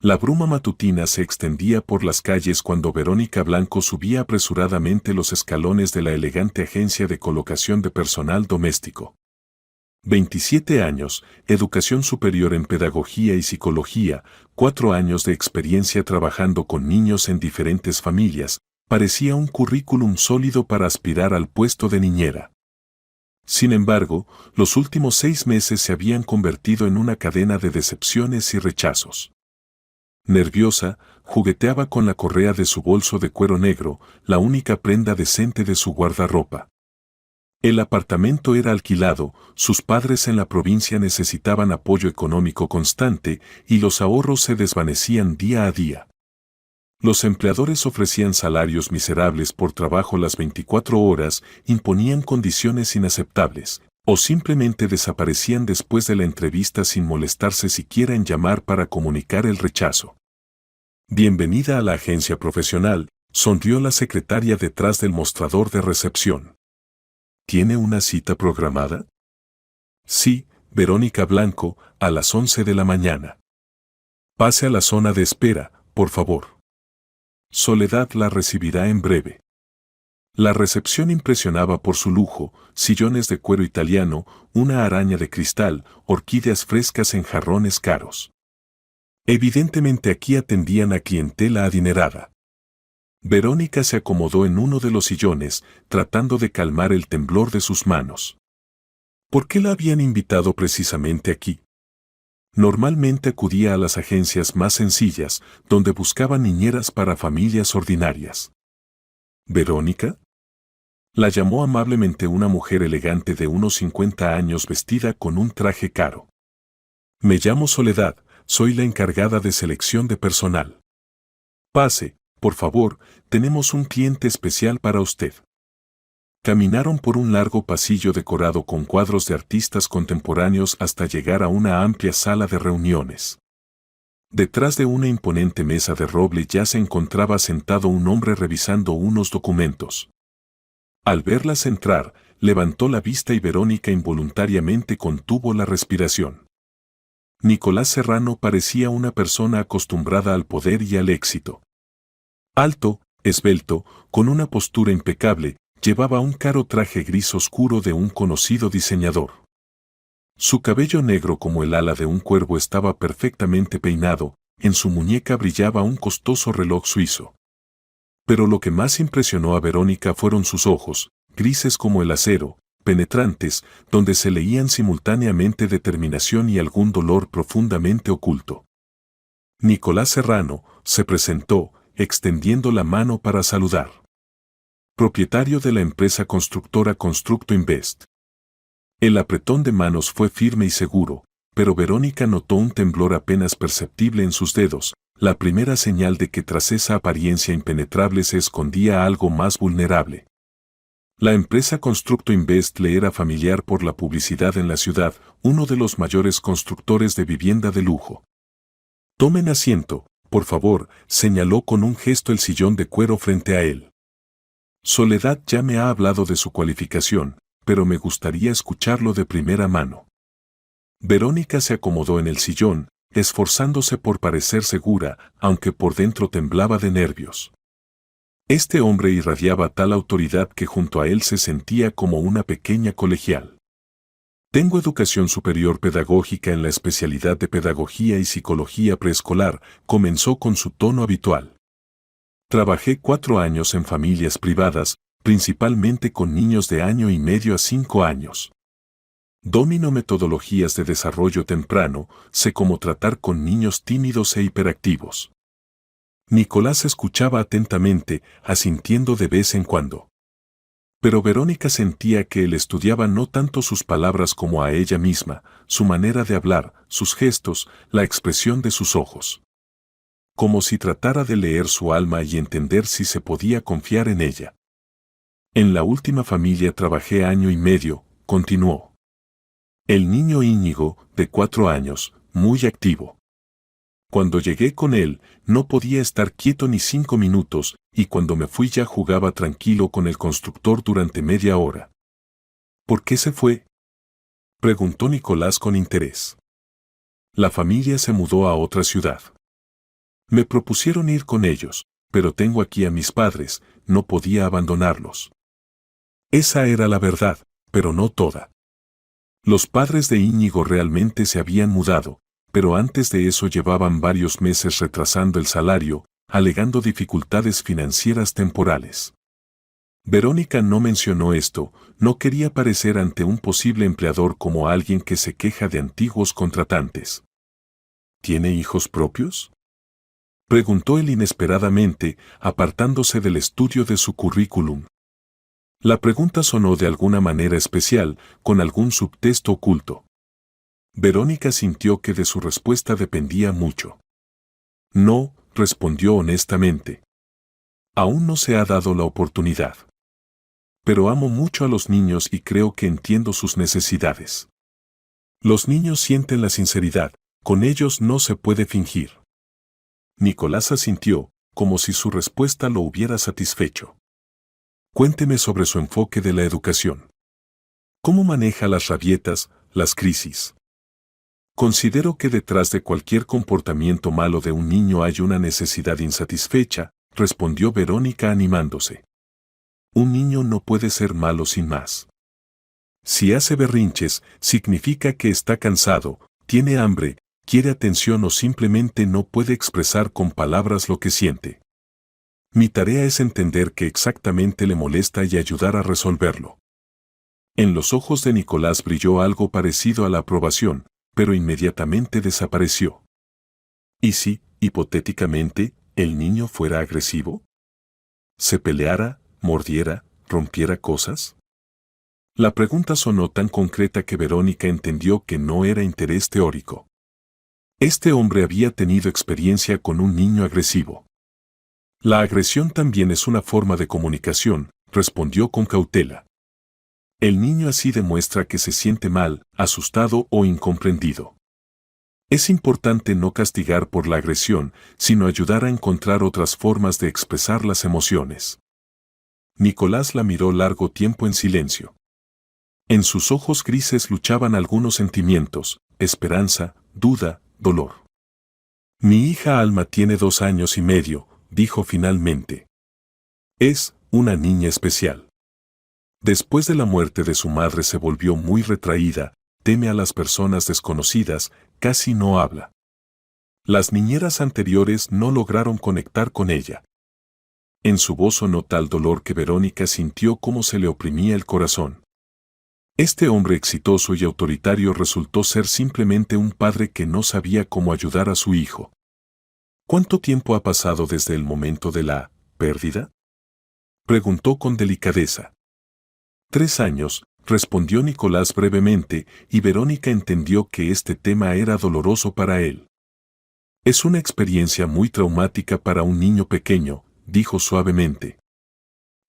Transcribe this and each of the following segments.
La bruma matutina se extendía por las calles cuando Verónica Blanco subía apresuradamente los escalones de la elegante agencia de colocación de personal doméstico. 27 años, educación superior en pedagogía y psicología, 4 años de experiencia trabajando con niños en diferentes familias, parecía un currículum sólido para aspirar al puesto de niñera. Sin embargo, los últimos 6 meses se habían convertido en una cadena de decepciones y rechazos. Nerviosa, jugueteaba con la correa de su bolso de cuero negro, la única prenda decente de su guardarropa. El apartamento era alquilado, sus padres en la provincia necesitaban apoyo económico constante y los ahorros se desvanecían día a día. Los empleadores ofrecían salarios miserables por trabajo las 24 horas, imponían condiciones inaceptables, o simplemente desaparecían después de la entrevista sin molestarse siquiera en llamar para comunicar el rechazo. Bienvenida a la agencia profesional, sonrió la secretaria detrás del mostrador de recepción. ¿Tiene una cita programada? Sí, Verónica Blanco, a las 11 de la mañana. Pase a la zona de espera, por favor. Soledad la recibirá en breve. La recepción impresionaba por su lujo, sillones de cuero italiano, una araña de cristal, orquídeas frescas en jarrones caros. Evidentemente aquí atendían a clientela adinerada. Verónica se acomodó en uno de los sillones, tratando de calmar el temblor de sus manos. ¿Por qué la habían invitado precisamente aquí? Normalmente acudía a las agencias más sencillas, donde buscaban niñeras para familias ordinarias. ¿Verónica? La llamó amablemente una mujer elegante de unos 50 años vestida con un traje caro. Me llamo Soledad, soy la encargada de selección de personal. Pase, por favor, tenemos un cliente especial para usted. Caminaron por un largo pasillo decorado con cuadros de artistas contemporáneos hasta llegar a una amplia sala de reuniones. Detrás de una imponente mesa de roble ya se encontraba sentado un hombre revisando unos documentos. Al verlas entrar, levantó la vista y Verónica involuntariamente contuvo la respiración. Nicolás Serrano parecía una persona acostumbrada al poder y al éxito. Alto, esbelto, con una postura impecable, llevaba un caro traje gris oscuro de un conocido diseñador. Su cabello negro como el ala de un cuervo estaba perfectamente peinado, en su muñeca brillaba un costoso reloj suizo. Pero lo que más impresionó a Verónica fueron sus ojos, grises como el acero, penetrantes, donde se leían simultáneamente determinación y algún dolor profundamente oculto. Nicolás Serrano se presentó, extendiendo la mano para saludar. Propietario de la empresa constructora Constructo Invest. El apretón de manos fue firme y seguro, pero Verónica notó un temblor apenas perceptible en sus dedos, la primera señal de que tras esa apariencia impenetrable se escondía algo más vulnerable. La empresa Constructo Invest le era familiar por la publicidad en la ciudad, uno de los mayores constructores de vivienda de lujo. Tomen asiento, por favor, señaló con un gesto el sillón de cuero frente a él. Soledad ya me ha hablado de su cualificación, pero me gustaría escucharlo de primera mano. Verónica se acomodó en el sillón, esforzándose por parecer segura, aunque por dentro temblaba de nervios. Este hombre irradiaba tal autoridad que junto a él se sentía como una pequeña colegial. Tengo educación superior pedagógica en la especialidad de pedagogía y psicología preescolar, comenzó con su tono habitual. Trabajé 4 años en familias privadas, principalmente con niños de año y medio a 5 años. Domino metodologías de desarrollo temprano, sé cómo tratar con niños tímidos e hiperactivos. Nicolás escuchaba atentamente, asintiendo de vez en cuando. Pero Verónica sentía que él estudiaba no tanto sus palabras como a ella misma, su manera de hablar, sus gestos, la expresión de sus ojos. Como si tratara de leer su alma y entender si se podía confiar en ella. En la última familia trabajé año y medio, continuó. El niño Íñigo, de 4 años, muy activo. Cuando llegué con él, no podía estar quieto ni 5 minutos, y cuando me fui ya jugaba tranquilo con el constructor durante media hora. ¿Por qué se fue?, preguntó Nicolás con interés. La familia se mudó a otra ciudad. Me propusieron ir con ellos, pero tengo aquí a mis padres, no podía abandonarlos. Esa era la verdad, pero no toda. Los padres de Íñigo realmente se habían mudado, pero antes de eso llevaban varios meses retrasando el salario, alegando dificultades financieras temporales. Verónica no mencionó esto, no quería parecer ante un posible empleador como alguien que se queja de antiguos contratantes. ¿Tiene hijos propios?, preguntó él inesperadamente, apartándose del estudio de su currículum. La pregunta sonó de alguna manera especial, con algún subtexto oculto. Verónica sintió que de su respuesta dependía mucho. No, respondió honestamente. Aún no se ha dado la oportunidad. Pero amo mucho a los niños y creo que entiendo sus necesidades. Los niños sienten la sinceridad, con ellos no se puede fingir. Nicolás asintió, como si su respuesta lo hubiera satisfecho. Cuénteme sobre su enfoque de la educación. ¿Cómo maneja las rabietas, las crisis? Considero que detrás de cualquier comportamiento malo de un niño hay una necesidad insatisfecha, respondió Verónica animándose. Un niño no puede ser malo sin más. Si hace berrinches, significa que está cansado, tiene hambre, quiere atención o simplemente no puede expresar con palabras lo que siente. Mi tarea es entender qué exactamente le molesta y ayudar a resolverlo. En los ojos de Nicolás brilló algo parecido a la aprobación, pero inmediatamente desapareció. ¿Y si, hipotéticamente, el niño fuera agresivo? ¿Se peleara, mordiera, rompiera cosas? La pregunta sonó tan concreta que Verónica entendió que no era interés teórico. Este hombre había tenido experiencia con un niño agresivo. La agresión también es una forma de comunicación, respondió con cautela. El niño así demuestra que se siente mal, asustado o incomprendido. Es importante no castigar por la agresión, sino ayudar a encontrar otras formas de expresar las emociones. Nicolás la miró largo tiempo en silencio. En sus ojos grises luchaban algunos sentimientos: esperanza, duda, dolor. Mi hija Alma tiene 2 años y medio, dijo finalmente. Es una niña especial. Después de la muerte de su madre se volvió muy retraída, teme a las personas desconocidas, casi no habla. Las niñeras anteriores no lograron conectar con ella. En su voz sonó tal dolor que Verónica sintió cómo se le oprimía el corazón. Este hombre exitoso y autoritario resultó ser simplemente un padre que no sabía cómo ayudar a su hijo. ¿Cuánto tiempo ha pasado desde el momento de la pérdida?, preguntó con delicadeza. 3 años, respondió Nicolás brevemente, y Verónica entendió que este tema era doloroso para él. Es una experiencia muy traumática para un niño pequeño, dijo suavemente.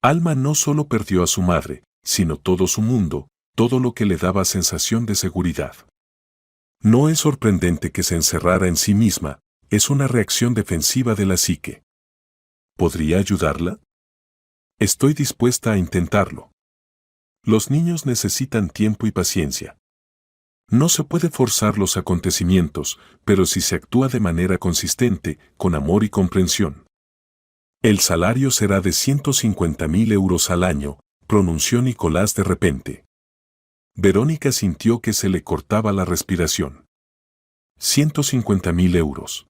Alma no solo perdió a su madre, sino todo su mundo, todo lo que le daba sensación de seguridad. No es sorprendente que se encerrara en sí misma, es una reacción defensiva de la psique. ¿Podría ayudarla? Estoy dispuesta a intentarlo. Los niños necesitan tiempo y paciencia. No se puede forzar los acontecimientos, pero si se actúa de manera consistente, con amor y comprensión. El salario será de 150.000 euros al año, pronunció Nicolás de repente. Verónica sintió que se le cortaba la respiración. 150.000 euros.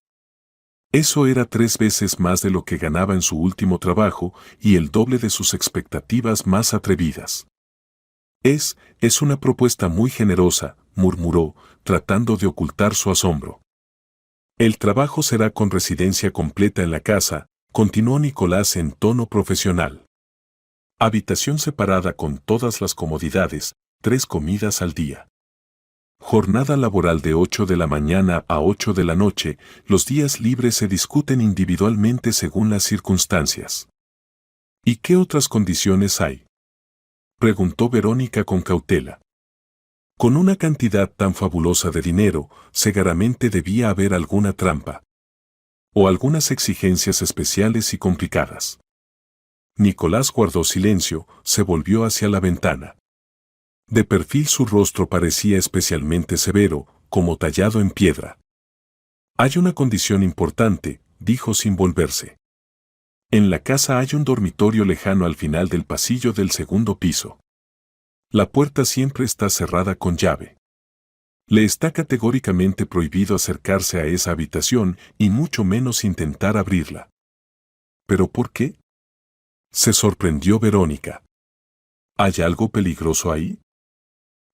Eso era 3 veces más de lo que ganaba en su último trabajo y el doble de sus expectativas más atrevidas. Es una propuesta muy generosa, murmuró, tratando de ocultar su asombro. El trabajo será con residencia completa en la casa, continuó Nicolás en tono profesional. Habitación separada con todas las comodidades, 3 comidas al día. Jornada laboral de 8 de la mañana a 8 de la noche, los días libres se discuten individualmente según las circunstancias. ¿Y qué otras condiciones hay?, preguntó Verónica con cautela. Con una cantidad tan fabulosa de dinero, seguramente debía haber alguna trampa. O algunas exigencias especiales y complicadas. Nicolás guardó silencio, se volvió hacia la ventana. De perfil su rostro parecía especialmente severo, como tallado en piedra. Hay una condición importante, dijo sin volverse. En la casa hay un dormitorio lejano al final del pasillo del segundo piso. La puerta siempre está cerrada con llave. Le está categóricamente prohibido acercarse a esa habitación y mucho menos intentar abrirla. ¿Pero por qué? Se sorprendió Verónica. ¿Hay algo peligroso ahí?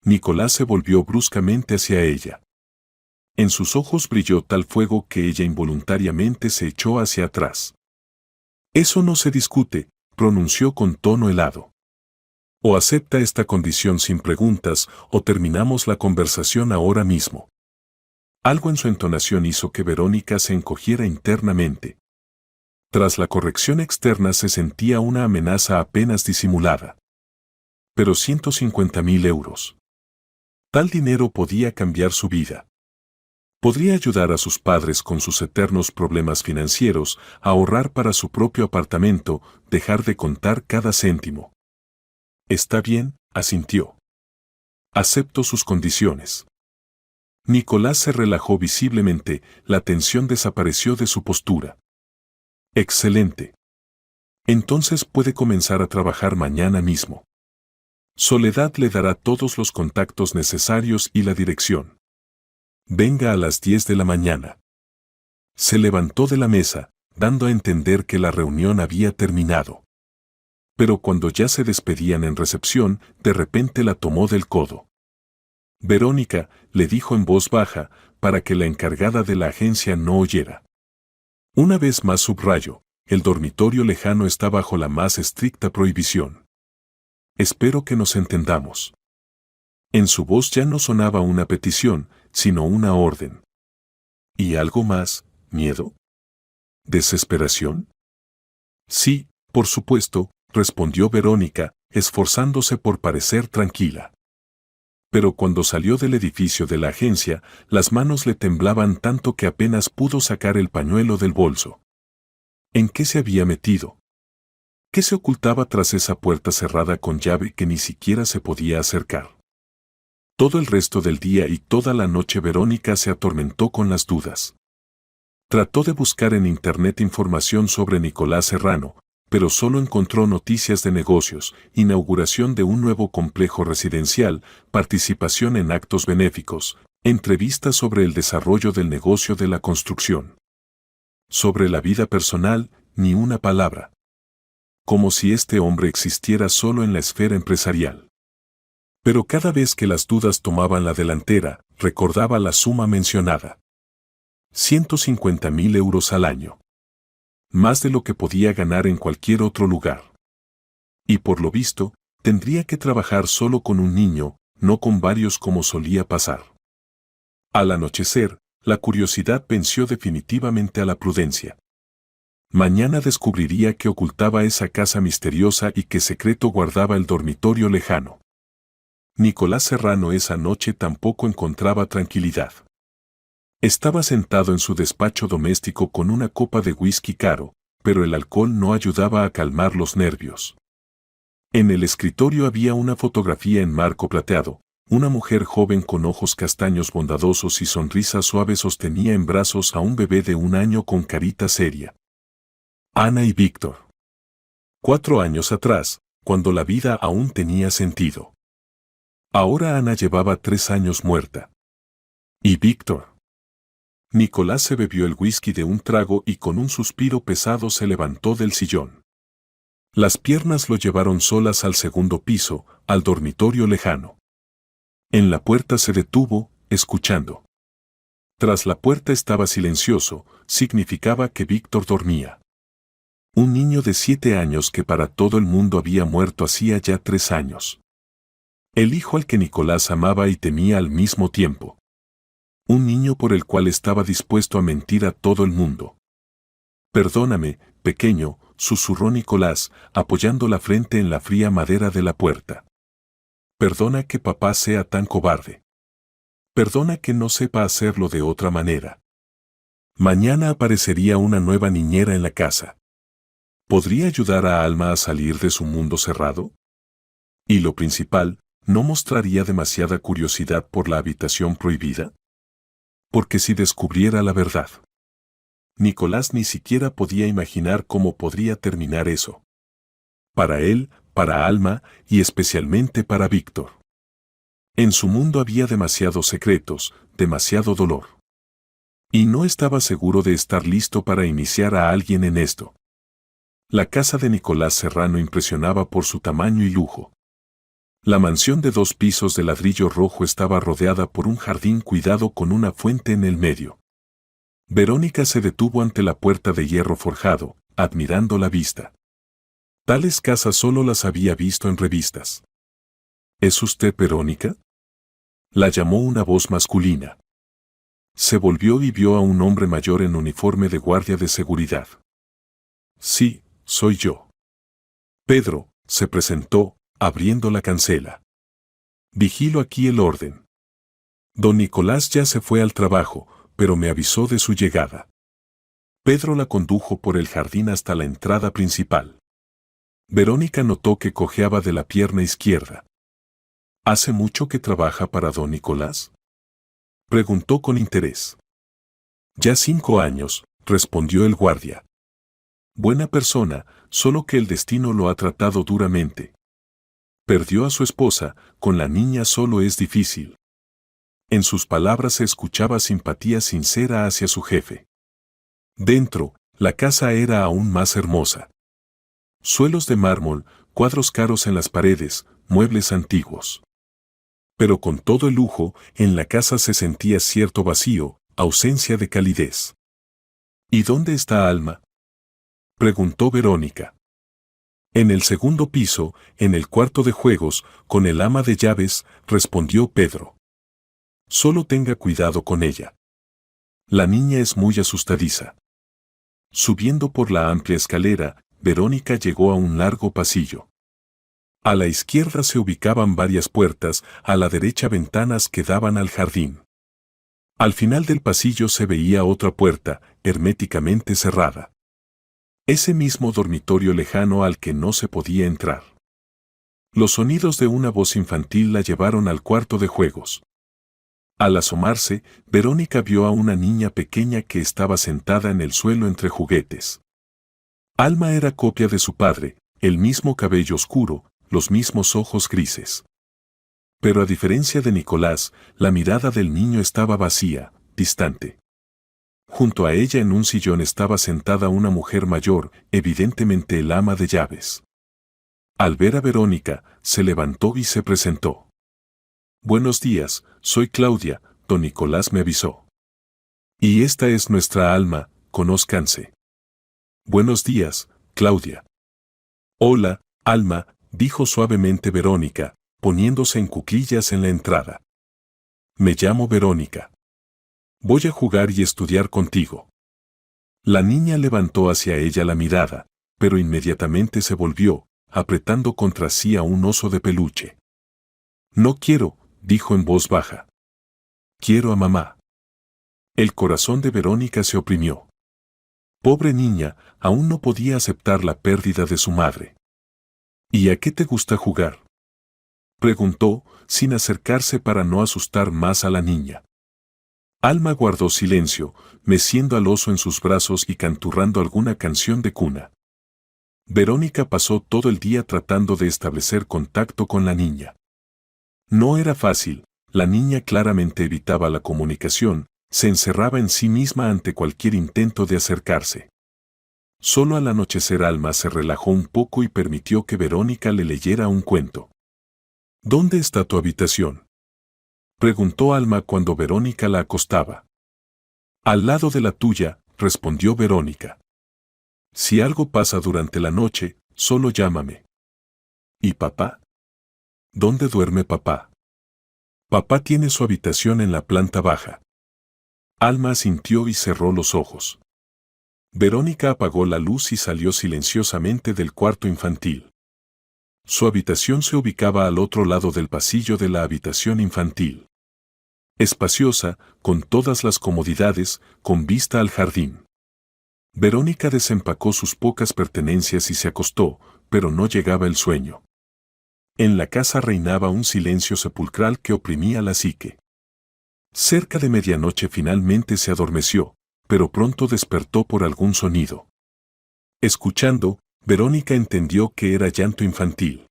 Nicolás se volvió bruscamente hacia ella. En sus ojos brilló tal fuego que ella involuntariamente se echó hacia atrás. Eso no se discute, pronunció con tono helado. O acepta esta condición sin preguntas, o terminamos la conversación ahora mismo. Algo en su entonación hizo que Verónica se encogiera internamente. Tras la corrección externa se sentía una amenaza apenas disimulada. Pero 150.000 euros. Tal dinero podía cambiar su vida. Podría ayudar a sus padres con sus eternos problemas financieros, ahorrar para su propio apartamento, dejar de contar cada céntimo. Está bien, asintió. Acepto sus condiciones. Nicolás se relajó visiblemente, la tensión desapareció de su postura. Excelente. Entonces puede comenzar a trabajar mañana mismo. Soledad le dará todos los contactos necesarios y la dirección. Venga a las 10 de la mañana. Se levantó de la mesa, dando a entender que la reunión había terminado. Pero cuando ya se despedían en recepción, de repente la tomó del codo. Verónica, le dijo en voz baja, para que la encargada de la agencia no oyera. Una vez más subrayo, el dormitorio lejano está bajo la más estricta prohibición. Espero que nos entendamos. En su voz ya no sonaba una petición, sino una orden. ¿Y algo más? ¿Miedo? ¿Desesperación? Sí, por supuesto, respondió Verónica, esforzándose por parecer tranquila. Pero cuando salió del edificio de la agencia, las manos le temblaban tanto que apenas pudo sacar el pañuelo del bolso. ¿En qué se había metido? ¿Qué se ocultaba tras esa puerta cerrada con llave que ni siquiera se podía acercar? Todo el resto del día y toda la noche Verónica se atormentó con las dudas. Trató de buscar en internet información sobre Nicolás Serrano, pero solo encontró noticias de negocios, inauguración de un nuevo complejo residencial, participación en actos benéficos, entrevistas sobre el desarrollo del negocio de la construcción. Sobre la vida personal, ni una palabra. Como si este hombre existiera solo en la esfera empresarial. Pero cada vez que las dudas tomaban la delantera, recordaba la suma mencionada. 150.000 euros al año. Más de lo que podía ganar en cualquier otro lugar. Y por lo visto, tendría que trabajar solo con un niño, no con varios como solía pasar. Al anochecer, la curiosidad venció definitivamente a la prudencia. Mañana descubriría qué ocultaba esa casa misteriosa y qué secreto guardaba el dormitorio lejano. Nicolás Serrano esa noche tampoco encontraba tranquilidad. Estaba sentado en su despacho doméstico con una copa de whisky caro, pero el alcohol no ayudaba a calmar los nervios. En el escritorio había una fotografía en marco plateado. Una mujer joven con ojos castaños bondadosos y sonrisa suave sostenía en brazos a un bebé de 1 año con carita seria. Ana y Víctor. 4 años atrás, cuando la vida aún tenía sentido. Ahora Ana llevaba 3 años muerta. ¿Y Víctor? Nicolás se bebió el whisky de un trago y con un suspiro pesado se levantó del sillón. Las piernas lo llevaron solas al segundo piso, al dormitorio lejano. En la puerta se detuvo, escuchando. Tras la puerta estaba silencioso, significaba que Víctor dormía. Un niño de 7 años que para todo el mundo había muerto hacía ya 3 años. El hijo al que Nicolás amaba y temía al mismo tiempo. Un niño por el cual estaba dispuesto a mentir a todo el mundo. Perdóname, pequeño, susurró Nicolás, apoyando la frente en la fría madera de la puerta. Perdona que papá sea tan cobarde. Perdona que no sepa hacerlo de otra manera. Mañana aparecería una nueva niñera en la casa. ¿Podría ayudar a Alma a salir de su mundo cerrado? Y lo principal, ¿no mostraría demasiada curiosidad por la habitación prohibida? Porque si descubriera la verdad. Nicolás ni siquiera podía imaginar cómo podría terminar eso. Para él, para Alma y especialmente para Víctor. En su mundo había demasiados secretos, demasiado dolor. Y no estaba seguro de estar listo para iniciar a alguien en esto. La casa de Nicolás Serrano impresionaba por su tamaño y lujo. La mansión de 2 pisos de ladrillo rojo estaba rodeada por un jardín cuidado con una fuente en el medio. Verónica se detuvo ante la puerta de hierro forjado, admirando la vista. Tales casas solo las había visto en revistas. ¿Es usted Verónica?, la llamó una voz masculina. Se volvió y vio a un hombre mayor en uniforme de guardia de seguridad. Sí, soy yo. Pedro, se presentó, abriendo la cancela. Vigilo aquí el orden. Don Nicolás ya se fue al trabajo, pero me avisó de su llegada. Pedro la condujo por el jardín hasta la entrada principal. Verónica notó que cojeaba de la pierna izquierda. ¿Hace mucho que trabaja para don Nicolás?, preguntó con interés. Ya 5 años, respondió el guardia. Buena persona, solo que el destino lo ha tratado duramente. Perdió a su esposa, con la niña solo es difícil. En sus palabras se escuchaba simpatía sincera hacia su jefe. Dentro, la casa era aún más hermosa. Suelos de mármol, cuadros caros en las paredes, muebles antiguos. Pero con todo el lujo, en la casa se sentía cierto vacío, ausencia de calidez. ¿Y dónde está Alma?, preguntó Verónica. En el segundo piso, en el cuarto de juegos, con el ama de llaves, respondió Pedro. Solo tenga cuidado con ella. La niña es muy asustadiza. Subiendo por la amplia escalera, Verónica llegó a un largo pasillo. A la izquierda se ubicaban varias puertas, a la derecha ventanas que daban al jardín. Al final del pasillo se veía otra puerta, herméticamente cerrada. Ese mismo dormitorio lejano al que no se podía entrar. Los sonidos de una voz infantil la llevaron al cuarto de juegos. Al asomarse, Verónica vio a una niña pequeña que estaba sentada en el suelo entre juguetes. Alma era copia de su padre, el mismo cabello oscuro, los mismos ojos grises. Pero a diferencia de Nicolás, la mirada del niño estaba vacía, distante. Junto a ella en un sillón estaba sentada una mujer mayor, evidentemente el ama de llaves. Al ver a Verónica, se levantó y se presentó. Buenos días, soy Claudia, don Nicolás me avisó. Y esta es nuestra Alma, conózcanse. Buenos días, Claudia. Hola, Alma, dijo suavemente Verónica, poniéndose en cuclillas en la entrada. Me llamo Verónica. Voy a jugar y estudiar contigo. La niña levantó hacia ella la mirada, pero inmediatamente se volvió, apretando contra sí a un oso de peluche. No quiero, dijo en voz baja. Quiero a mamá. El corazón de Verónica se oprimió. Pobre niña, aún no podía aceptar la pérdida de su madre. ¿Y a qué te gusta jugar?, preguntó, sin acercarse para no asustar más a la niña. Alma guardó silencio, meciendo al oso en sus brazos y canturrando alguna canción de cuna. Verónica pasó todo el día tratando de establecer contacto con la niña. No era fácil, la niña claramente evitaba la comunicación, se encerraba en sí misma ante cualquier intento de acercarse. Solo al anochecer Alma se relajó un poco y permitió que Verónica le leyera un cuento. ¿Dónde está tu habitación?, preguntó Alma cuando Verónica la acostaba. Al lado de la tuya, respondió Verónica. Si algo pasa durante la noche, solo llámame. ¿Y papá? ¿Dónde duerme papá? Papá tiene su habitación en la planta baja. Alma asintió y cerró los ojos. Verónica apagó la luz y salió silenciosamente del cuarto infantil. Su habitación se ubicaba al otro lado del pasillo de la habitación infantil. Espaciosa, con todas las comodidades, con vista al jardín. Verónica desempacó sus pocas pertenencias y se acostó, pero no llegaba el sueño. En la casa reinaba un silencio sepulcral que oprimía la psique. Cerca de medianoche finalmente se adormeció, pero pronto despertó por algún sonido. Escuchando, Verónica entendió que era llanto infantil.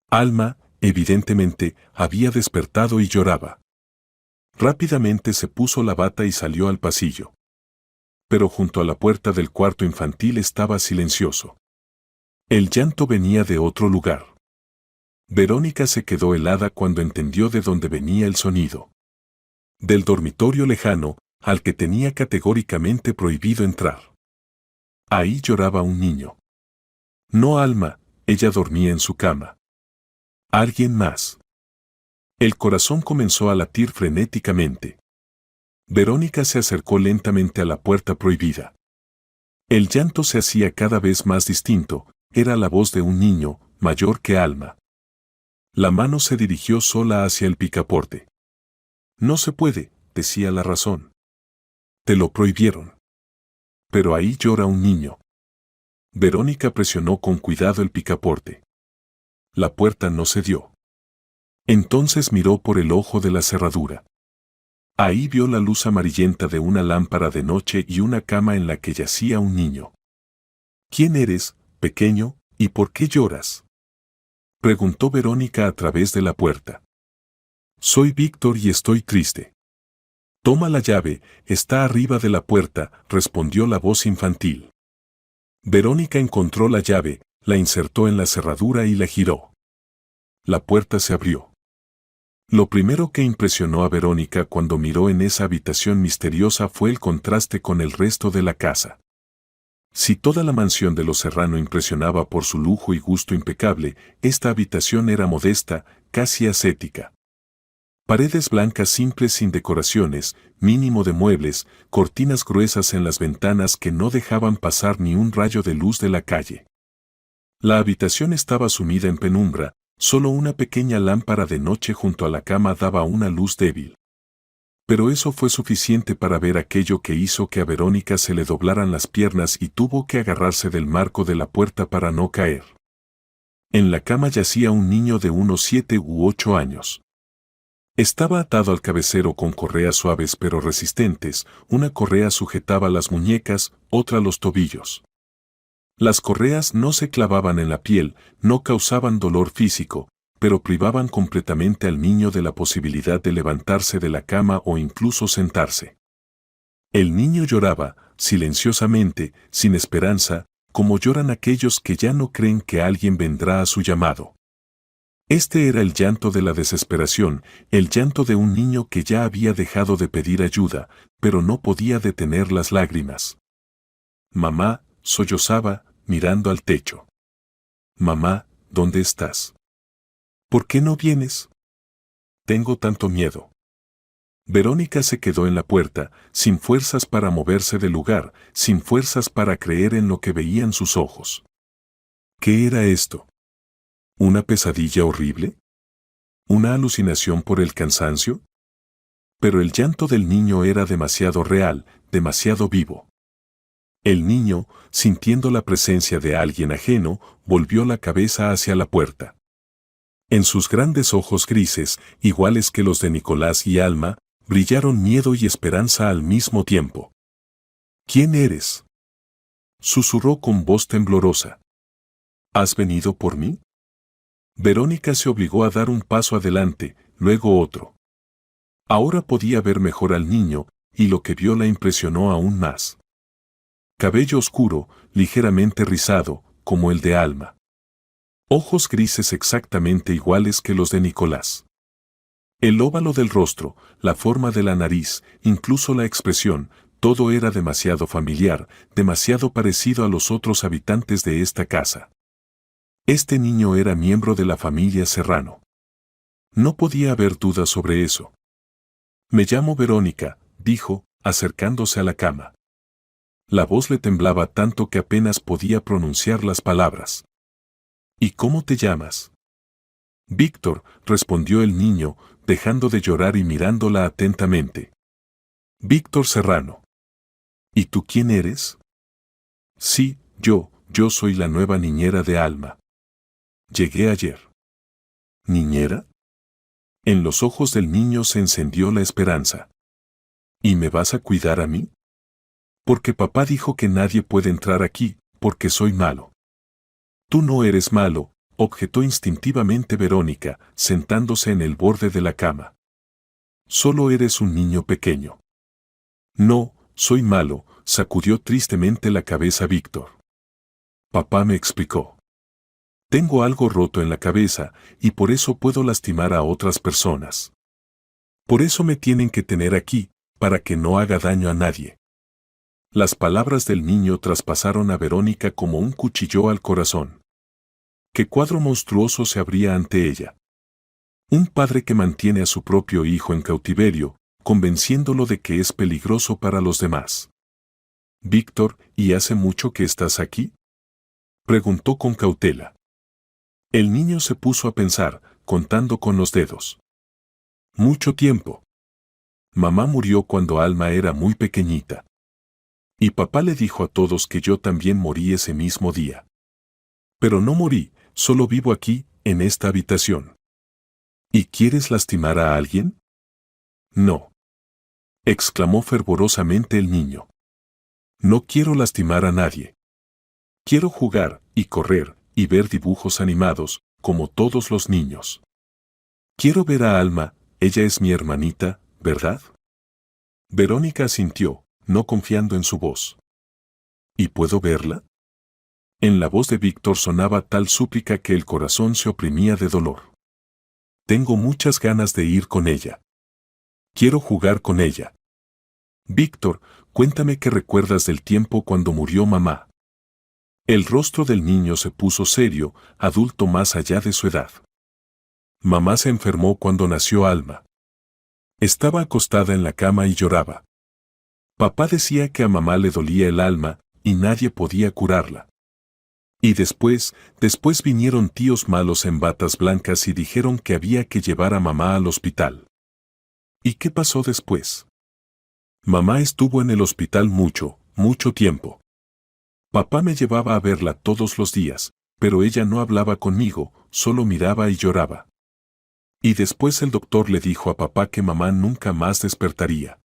Alma, evidentemente, había despertado y lloraba. Rápidamente se puso la bata y salió al pasillo. Pero junto a la puerta del cuarto infantil estaba silencioso. El llanto venía de otro lugar. Verónica se quedó helada cuando entendió de dónde venía el sonido. Del dormitorio lejano, al que tenía categóricamente prohibido entrar. Ahí lloraba un niño. No Alma, ella dormía en su cama. Alguien más. El corazón comenzó a latir frenéticamente. Verónica se acercó lentamente a la puerta prohibida. El llanto se hacía cada vez más distinto, era la voz de un niño, mayor que Alma. La mano se dirigió sola hacia el picaporte. No se puede, decía la razón. Te lo prohibieron. Pero ahí llora un niño. Verónica presionó con cuidado el picaporte. La puerta no cedió. Entonces miró por el ojo de la cerradura. Ahí vio la luz amarillenta de una lámpara de noche y una cama en la que yacía un niño. ¿Quién eres, pequeño, y por qué lloras?, preguntó Verónica a través de la puerta. Soy Víctor y estoy triste. Toma la llave, está arriba de la puerta, respondió la voz infantil. Verónica encontró la llave, la insertó en la cerradura y la giró. La puerta se abrió. Lo primero que impresionó a Verónica cuando miró en esa habitación misteriosa fue el contraste con el resto de la casa. Si toda la mansión de los Serrano impresionaba por su lujo y gusto impecable, esta habitación era modesta, casi ascética. Paredes blancas simples sin decoraciones, mínimo de muebles, cortinas gruesas en las ventanas que no dejaban pasar ni un rayo de luz de la calle. La habitación estaba sumida en penumbra, solo una pequeña lámpara de noche junto a la cama daba una luz débil. Pero eso fue suficiente para ver aquello que hizo que a Verónica se le doblaran las piernas y tuvo que agarrarse del marco de la puerta para no caer. En la cama yacía un niño de unos 7 u 8 años. Estaba atado al cabecero con correas suaves pero resistentes, una correa sujetaba las muñecas, otra los tobillos. Las correas no se clavaban en la piel, no causaban dolor físico, pero privaban completamente al niño de la posibilidad de levantarse de la cama o incluso sentarse. El niño lloraba, silenciosamente, sin esperanza, como lloran aquellos que ya no creen que alguien vendrá a su llamado. Este era el llanto de la desesperación, el llanto de un niño que ya había dejado de pedir ayuda, pero no podía detener las lágrimas. Mamá, sollozaba, mirando al techo. Mamá, ¿dónde estás? ¿Por qué no vienes? Tengo tanto miedo. Verónica se quedó en la puerta, sin fuerzas para moverse del lugar, sin fuerzas para creer en lo que veían sus ojos. ¿Qué era esto? ¿Una pesadilla horrible? ¿Una alucinación por el cansancio? Pero el llanto del niño era demasiado real, demasiado vivo. El niño, sintiendo la presencia de alguien ajeno, volvió la cabeza hacia la puerta. En sus grandes ojos grises, iguales que los de Nicolás y Alma, brillaron miedo y esperanza al mismo tiempo. ¿Quién eres?, susurró con voz temblorosa. ¿Has venido por mí? Verónica se obligó a dar un paso adelante, luego otro. Ahora podía ver mejor al niño, y lo que vio la impresionó aún más. Cabello oscuro, ligeramente rizado, como el de Alma. Ojos grises exactamente iguales que los de Nicolás. El óvalo del rostro, la forma de la nariz, incluso la expresión, todo era demasiado familiar, demasiado parecido a los otros habitantes de esta casa. Este niño era miembro de la familia Serrano. No podía haber duda sobre eso. Me llamo Verónica, dijo, acercándose a la cama. La voz le temblaba tanto que apenas podía pronunciar las palabras. ¿Y cómo te llamas? Víctor, respondió el niño, dejando de llorar y mirándola atentamente. Víctor Serrano. ¿Y tú quién eres? Sí, yo soy la nueva niñera de Alma. Llegué ayer. ¿Niñera? En los ojos del niño se encendió la esperanza. ¿Y me vas a cuidar a mí? Porque papá dijo que nadie puede entrar aquí, porque soy malo. Tú no eres malo, objetó instintivamente Verónica, sentándose en el borde de la cama. Solo eres un niño pequeño. No, soy malo, sacudió tristemente la cabeza Víctor. Papá me explicó. Tengo algo roto en la cabeza, y por eso puedo lastimar a otras personas. Por eso me tienen que tener aquí, para que no haga daño a nadie. Las palabras del niño traspasaron a Verónica como un cuchillo al corazón. ¿Qué cuadro monstruoso se abría ante ella? Un padre que mantiene a su propio hijo en cautiverio, convenciéndolo de que es peligroso para los demás. Víctor, ¿y hace mucho que estás aquí? Preguntó con cautela. El niño se puso a pensar, contando con los dedos. Mucho tiempo. Mamá murió cuando Alma era muy pequeñita. Y papá le dijo a todos que yo también morí ese mismo día. Pero no morí, solo vivo aquí, en esta habitación. ¿Y quieres lastimar a alguien? No. Exclamó fervorosamente el niño. No quiero lastimar a nadie. Quiero jugar, y correr, y ver dibujos animados, como todos los niños. Quiero ver a Alma, ella es mi hermanita, ¿verdad? Verónica asintió, no confiando en su voz. ¿Y puedo verla? En la voz de Víctor sonaba tal súplica que el corazón se oprimía de dolor. Tengo muchas ganas de ir con ella. Quiero jugar con ella. Víctor, cuéntame qué recuerdas del tiempo cuando murió mamá. El rostro del niño se puso serio, adulto más allá de su edad. Mamá se enfermó cuando nació Alma. Estaba acostada en la cama y lloraba. Papá decía que a mamá le dolía el alma, y nadie podía curarla. Y después vinieron tíos malos en batas blancas y dijeron que había que llevar a mamá al hospital. ¿Y qué pasó después? Mamá estuvo en el hospital mucho, mucho tiempo. Papá me llevaba a verla todos los días, pero ella no hablaba conmigo, solo miraba y lloraba. Y después el doctor le dijo a papá que mamá nunca más despertaría.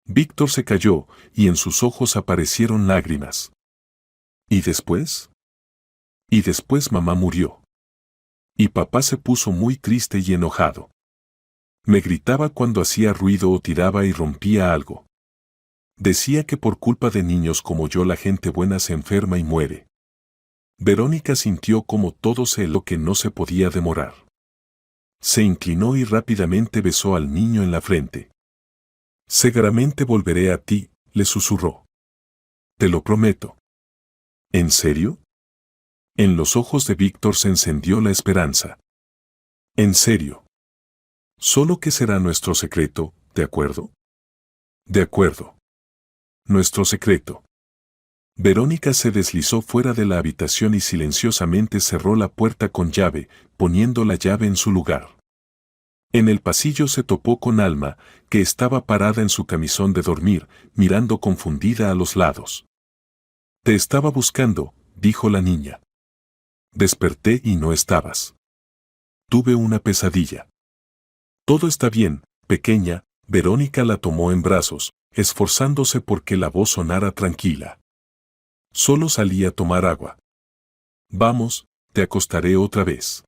Víctor se calló, y en sus ojos aparecieron lágrimas. ¿Y después? Y después mamá murió. Y papá se puso muy triste y enojado. Me gritaba cuando hacía ruido o tiraba y rompía algo. Decía que por culpa de niños como yo la gente buena se enferma y muere. Verónica sintió como todo se heló que no se podía demorar. Se inclinó y rápidamente besó al niño en la frente. Seguramente volveré a ti, le susurró. Te lo prometo. ¿En serio? En los ojos de Víctor se encendió la esperanza. En serio. Solo que será nuestro secreto, ¿de acuerdo? De acuerdo. Nuestro secreto. Verónica se deslizó fuera de la habitación y silenciosamente cerró la puerta con llave, poniendo la llave en su lugar. En el pasillo se topó con Alma, que estaba parada en su camisón de dormir, mirando confundida a los lados. Te estaba buscando, dijo la niña. Desperté y no estabas. Tuve una pesadilla. Todo está bien, pequeña. Verónica la tomó en brazos, esforzándose porque la voz sonara tranquila. Solo salí a tomar agua. Vamos, te acostaré otra vez.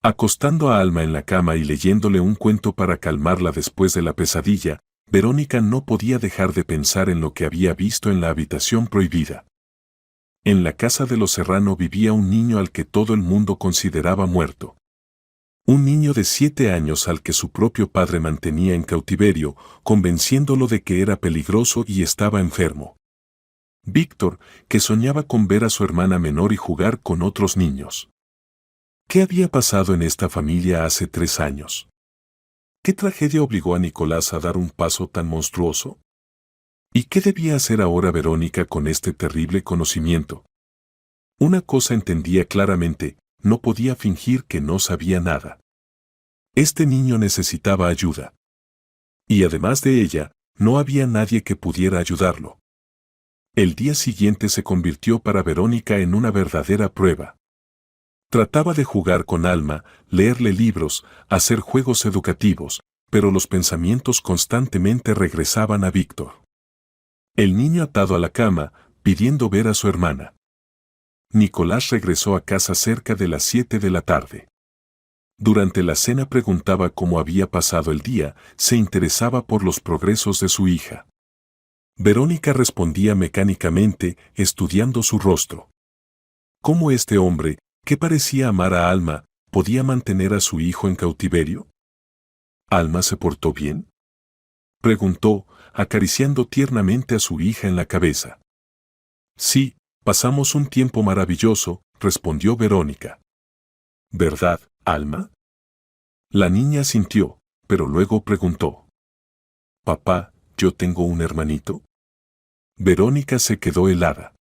Acostando a Alma en la cama y leyéndole un cuento para calmarla después de la pesadilla, Verónica no podía dejar de pensar en lo que había visto en la habitación prohibida. En la casa de los Serrano vivía un niño al que todo el mundo consideraba muerto. Un niño de 7 años al que su propio padre mantenía en cautiverio, convenciéndolo de que era peligroso y estaba enfermo. Víctor, que soñaba con ver a su hermana menor y jugar con otros niños. ¿Qué había pasado en esta familia hace 3 años? ¿Qué tragedia obligó a Nicolás a dar un paso tan monstruoso? ¿Y qué debía hacer ahora Verónica con este terrible conocimiento? Una cosa entendía claramente, no podía fingir que no sabía nada. Este niño necesitaba ayuda. Y además de ella, no había nadie que pudiera ayudarlo. El día siguiente se convirtió para Verónica en una verdadera prueba. Trataba de jugar con Alma, leerle libros, hacer juegos educativos, pero los pensamientos constantemente regresaban a Víctor. El niño atado a la cama, pidiendo ver a su hermana. Nicolás regresó a casa cerca de las 7 de la tarde. Durante la cena preguntaba cómo había pasado el día, se interesaba por los progresos de su hija. Verónica respondía mecánicamente, estudiando su rostro. ¿Cómo este hombre, que parecía amar a Alma, podía mantener a su hijo en cautiverio? ¿Alma se portó bien?, preguntó, acariciando tiernamente a su hija en la cabeza. Sí, pasamos un tiempo maravilloso, respondió Verónica. ¿Verdad, Alma? La niña asintió, pero luego preguntó. Papá, ¿yo tengo un hermanito? Verónica se quedó helada.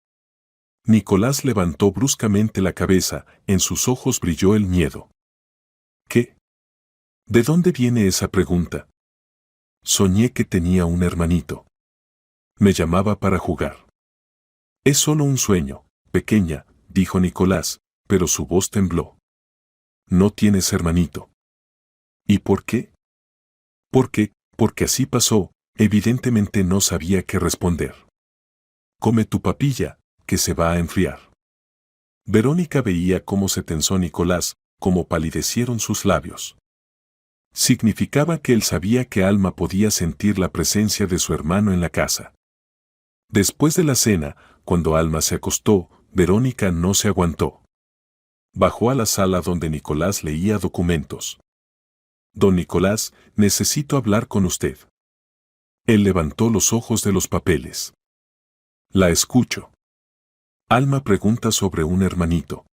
Nicolás levantó bruscamente la cabeza, en sus ojos brilló el miedo. ¿Qué? ¿De dónde viene esa pregunta? Soñé que tenía un hermanito. Me llamaba para jugar. Es solo un sueño, pequeña, dijo Nicolás, pero su voz tembló. No tienes hermanito. ¿Y por qué? Porque así pasó, evidentemente no sabía qué responder. Come tu papilla, que se va a enfriar. Verónica veía cómo se tensó Nicolás, cómo palidecieron sus labios. Significaba que él sabía que Alma podía sentir la presencia de su hermano en la casa. Después de la cena, cuando Alma se acostó, Verónica no se aguantó. Bajó a la sala donde Nicolás leía documentos. Don Nicolás, necesito hablar con usted. Él levantó los ojos de los papeles. La escucho. Alma pregunta sobre un hermanito.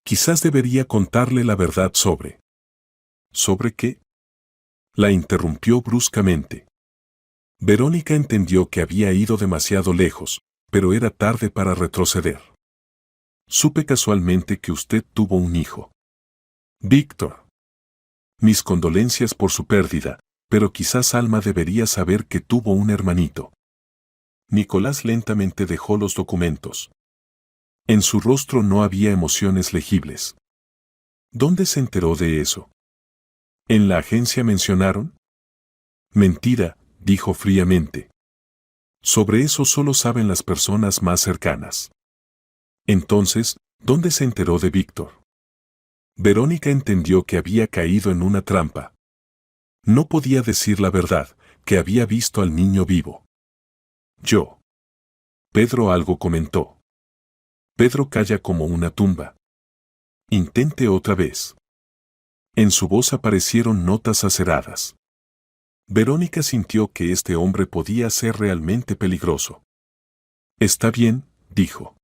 Quizás debería contarle la verdad sobre. ¿Sobre qué? La interrumpió bruscamente. Verónica entendió que había ido demasiado lejos, pero era tarde para retroceder. Supe casualmente que usted tuvo un hijo. Víctor. Mis condolencias por su pérdida, pero quizás Alma debería saber que tuvo un hermanito. Nicolás lentamente dejó los documentos. En su rostro no había emociones legibles. ¿Dónde se enteró de eso? ¿En la agencia mencionaron? Mentira, dijo fríamente. Sobre eso solo saben las personas más cercanas. Entonces, ¿dónde se enteró de Víctor? Verónica entendió que había caído en una trampa. No podía decir la verdad, que había visto al niño vivo. Yo. Pedro algo comentó. Pedro calla como una tumba. Intente otra vez. En su voz aparecieron notas aceradas. Verónica sintió que este hombre podía ser realmente peligroso. Está bien, dijo.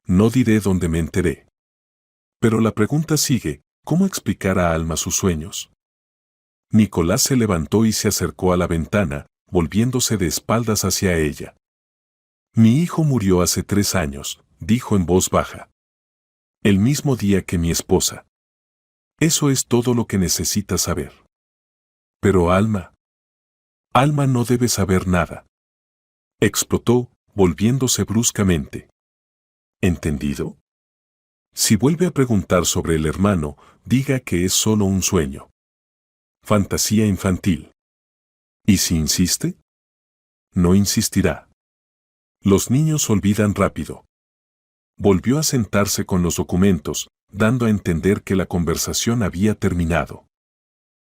No diré dónde me enteré. Pero la pregunta sigue, ¿cómo explicar a Alma sus sueños? Nicolás se levantó y se acercó a la ventana, volviéndose de espaldas hacia ella. Mi hijo murió hace 3 años, dijo en voz baja. El mismo día que mi esposa. Eso es todo lo que necesitas saber. Pero Alma. Alma no debe saber nada. Explotó, volviéndose bruscamente. ¿Entendido? Si vuelve a preguntar sobre el hermano, diga que es solo un sueño. Fantasía infantil. ¿Y si insiste? No insistirá. Los niños olvidan rápido. Volvió a sentarse con los documentos, dando a entender que la conversación había terminado.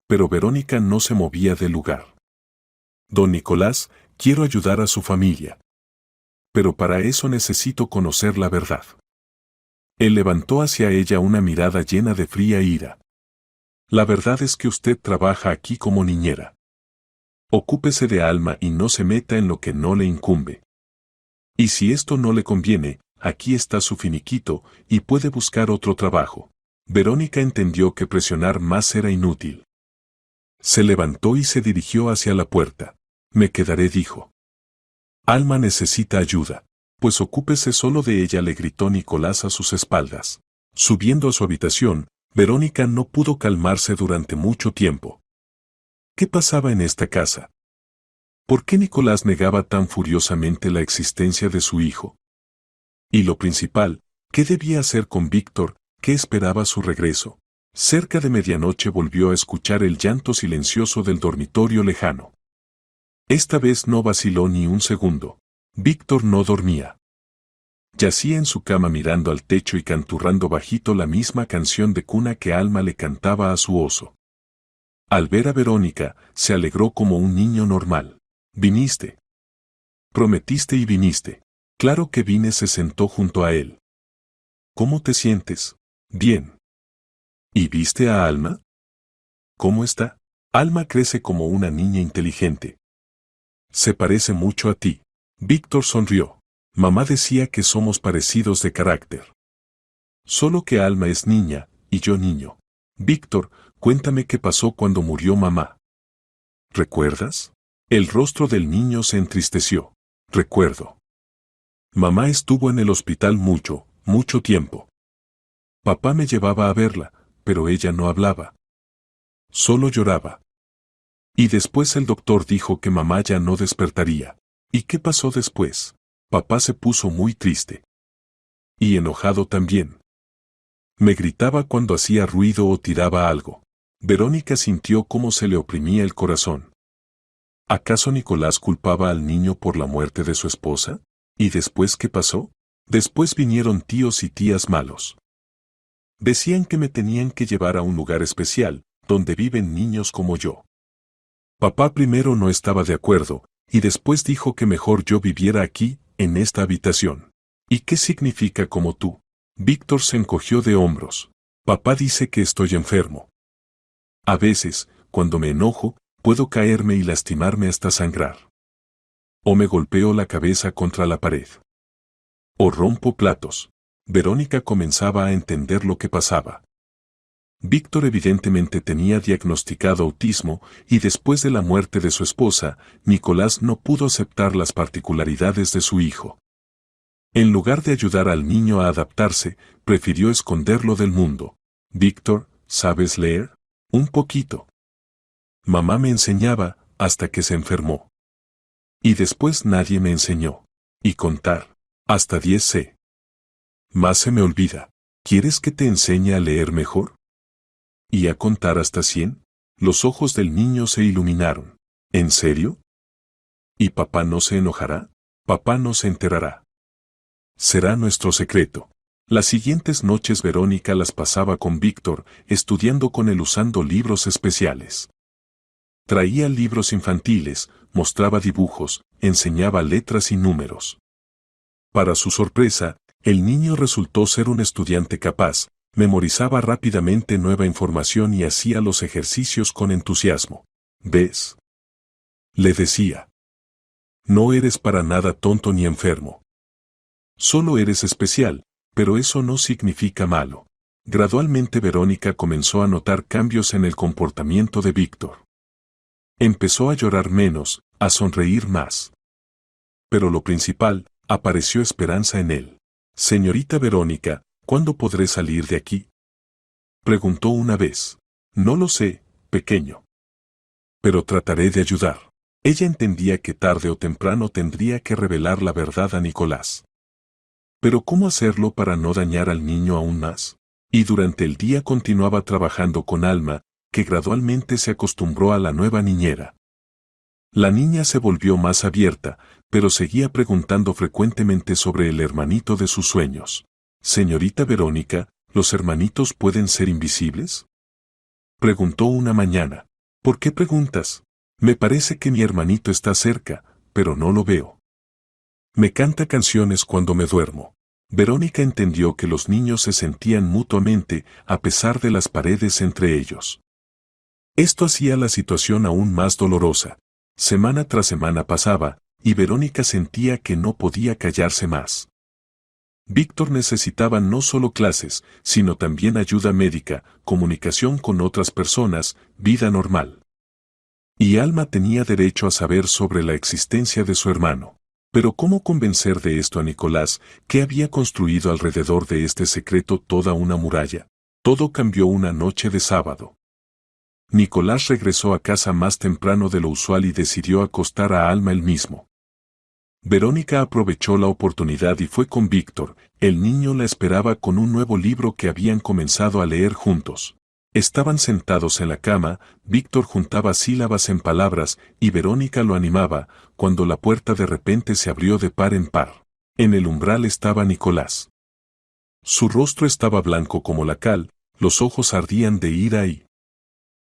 Pero Verónica no se movía del lugar. Don Nicolás, quiero ayudar a su familia. Pero para eso necesito conocer la verdad. Él levantó hacia ella una mirada llena de fría ira. La verdad es que usted trabaja aquí como niñera. Ocúpese de Alma y no se meta en lo que no le incumbe. Y si esto no le conviene, aquí está su finiquito y puede buscar otro trabajo. Verónica entendió que presionar más era inútil. Se levantó y se dirigió hacia la puerta. Me quedaré, dijo. Alma necesita ayuda. Pues ocúpese solo de ella, le gritó Nicolás a sus espaldas. Subiendo a su habitación, Verónica no pudo calmarse durante mucho tiempo. ¿Qué pasaba en esta casa? ¿Por qué Nicolás negaba tan furiosamente la existencia de su hijo? Y lo principal, ¿qué debía hacer con Víctor, que esperaba su regreso? Cerca de medianoche volvió a escuchar el llanto silencioso del dormitorio lejano. Esta vez no vaciló ni un segundo. Víctor no dormía. Yacía en su cama mirando al techo y canturrando bajito la misma canción de cuna que Alma le cantaba a su oso. Al ver a Verónica, se alegró como un niño normal. «Viniste. Prometiste y viniste». «Claro que vine», se sentó junto a él. «¿Cómo te sientes?» «Bien». «¿Y viste a Alma?» «¿Cómo está?» «Alma crece como una niña inteligente. Se parece mucho a ti». Víctor sonrió. «Mamá decía que somos parecidos de carácter. Solo que Alma es niña, y yo niño». «Víctor, cuéntame qué pasó cuando murió mamá». «¿Recuerdas?» El rostro del niño se entristeció. «Recuerdo. Mamá estuvo en el hospital mucho, mucho tiempo. Papá me llevaba a verla, pero ella no hablaba. Solo lloraba. Y después el doctor dijo que mamá ya no despertaría». «¿Y qué pasó después?» «Papá se puso muy triste. Y enojado también. Me gritaba cuando hacía ruido o tiraba algo». Verónica sintió cómo se le oprimía el corazón. ¿Acaso Nicolás culpaba al niño por la muerte de su esposa? ¿Y después qué pasó? Después vinieron tíos y tías malos. Decían que me tenían que llevar a un lugar especial, donde viven niños como yo. Papá primero no estaba de acuerdo, y después dijo que mejor yo viviera aquí, en esta habitación. ¿Y qué significa como tú?» Víctor se encogió de hombros. «Papá dice que estoy enfermo. A veces, cuando me enojo, puedo caerme y lastimarme hasta sangrar. O me golpeo la cabeza contra la pared. O rompo platos». Verónica comenzaba a entender lo que pasaba. Víctor evidentemente tenía diagnosticado autismo y después de la muerte de su esposa, Nicolás no pudo aceptar las particularidades de su hijo. En lugar de ayudar al niño a adaptarse, prefirió esconderlo del mundo. «Víctor, ¿sabes leer?» «Un poquito. Mamá me enseñaba, hasta que se enfermó. Y después nadie me enseñó. Y contar. Hasta 10 sé. Más se me olvida. ¿Quieres que te enseñe a leer mejor? ¿Y a contar hasta 100? Los ojos del niño se iluminaron. ¿En serio? ¿Y papá no se enojará? Papá no se enterará. Será nuestro secreto. Las siguientes noches Verónica las pasaba con Víctor, estudiando con él usando libros especiales. Traía libros infantiles, mostraba dibujos, enseñaba letras y números. Para su sorpresa, el niño resultó ser un estudiante capaz, memorizaba rápidamente nueva información y hacía los ejercicios con entusiasmo. «¿Ves?», le decía. «No eres para nada tonto ni enfermo. Solo eres especial, pero eso no significa malo». Gradualmente Verónica comenzó a notar cambios en el comportamiento de Víctor. Empezó a llorar menos, a sonreír más. Pero lo principal, apareció esperanza en él. «Señorita Verónica, ¿cuándo podré salir de aquí?», preguntó una vez. «No lo sé, pequeño. Pero trataré de ayudar». Ella entendía que tarde o temprano tendría que revelar la verdad a Nicolás. Pero ¿cómo hacerlo para no dañar al niño aún más? Y durante el día continuaba trabajando con Alma, que gradualmente se acostumbró a la nueva niñera. La niña se volvió más abierta, pero seguía preguntando frecuentemente sobre el hermanito de sus sueños. «Señorita Verónica, ¿los hermanitos pueden ser invisibles?», preguntó una mañana. «¿Por qué preguntas? Me parece que mi hermanito está cerca, pero no lo veo. Me canta canciones cuando me duermo». Verónica entendió que los niños se sentían mutuamente, a pesar de las paredes entre ellos. Esto hacía la situación aún más dolorosa. Semana tras semana pasaba, y Verónica sentía que no podía callarse más. Víctor necesitaba no solo clases, sino también ayuda médica, comunicación con otras personas, vida normal. Y Alma tenía derecho a saber sobre la existencia de su hermano. Pero ¿cómo convencer de esto a Nicolás, que había construido alrededor de este secreto toda una muralla? Todo cambió una noche de sábado. Nicolás regresó a casa más temprano de lo usual y decidió acostar a Alma él mismo. Verónica aprovechó la oportunidad y fue con Víctor. El niño la esperaba con un nuevo libro que habían comenzado a leer juntos. Estaban sentados en la cama, Víctor juntaba sílabas en palabras y Verónica lo animaba, cuando la puerta de repente se abrió de par en par. En el umbral estaba Nicolás. Su rostro estaba blanco como la cal, los ojos ardían de ira y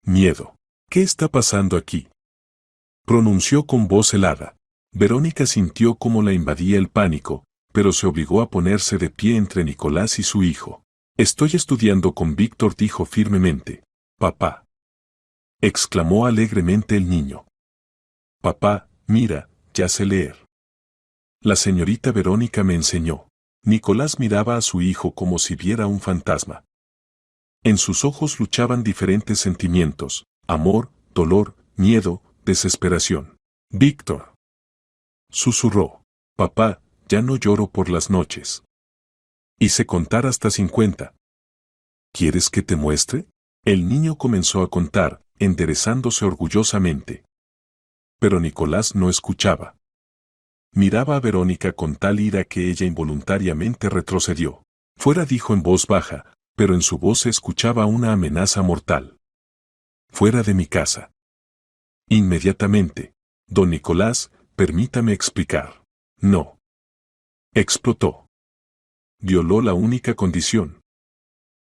miedo. ¿Qué está pasando aquí?, pronunció con voz helada. Verónica sintió cómo la invadía el pánico, pero se obligó a ponerse de pie entre Nicolás y su hijo. Estoy estudiando con Víctor, dijo firmemente. Papá, exclamó alegremente el niño. Papá, mira, ya sé leer. La señorita Verónica me enseñó. Nicolás miraba a su hijo como si viera un fantasma. En sus ojos luchaban diferentes sentimientos: amor, dolor, miedo, desesperación. Víctor, susurró. Papá, ya no lloro por las noches. Hice contar hasta 50. ¿Quieres que te muestre? El niño comenzó a contar, enderezándose orgullosamente. Pero Nicolás no escuchaba. Miraba a Verónica con tal ira que ella involuntariamente retrocedió. Fuera, dijo en voz baja, pero en su voz se escuchaba una amenaza mortal. Fuera de mi casa. Inmediatamente. Don Nicolás, permítame explicar. No. Explotó. Violó la única condición.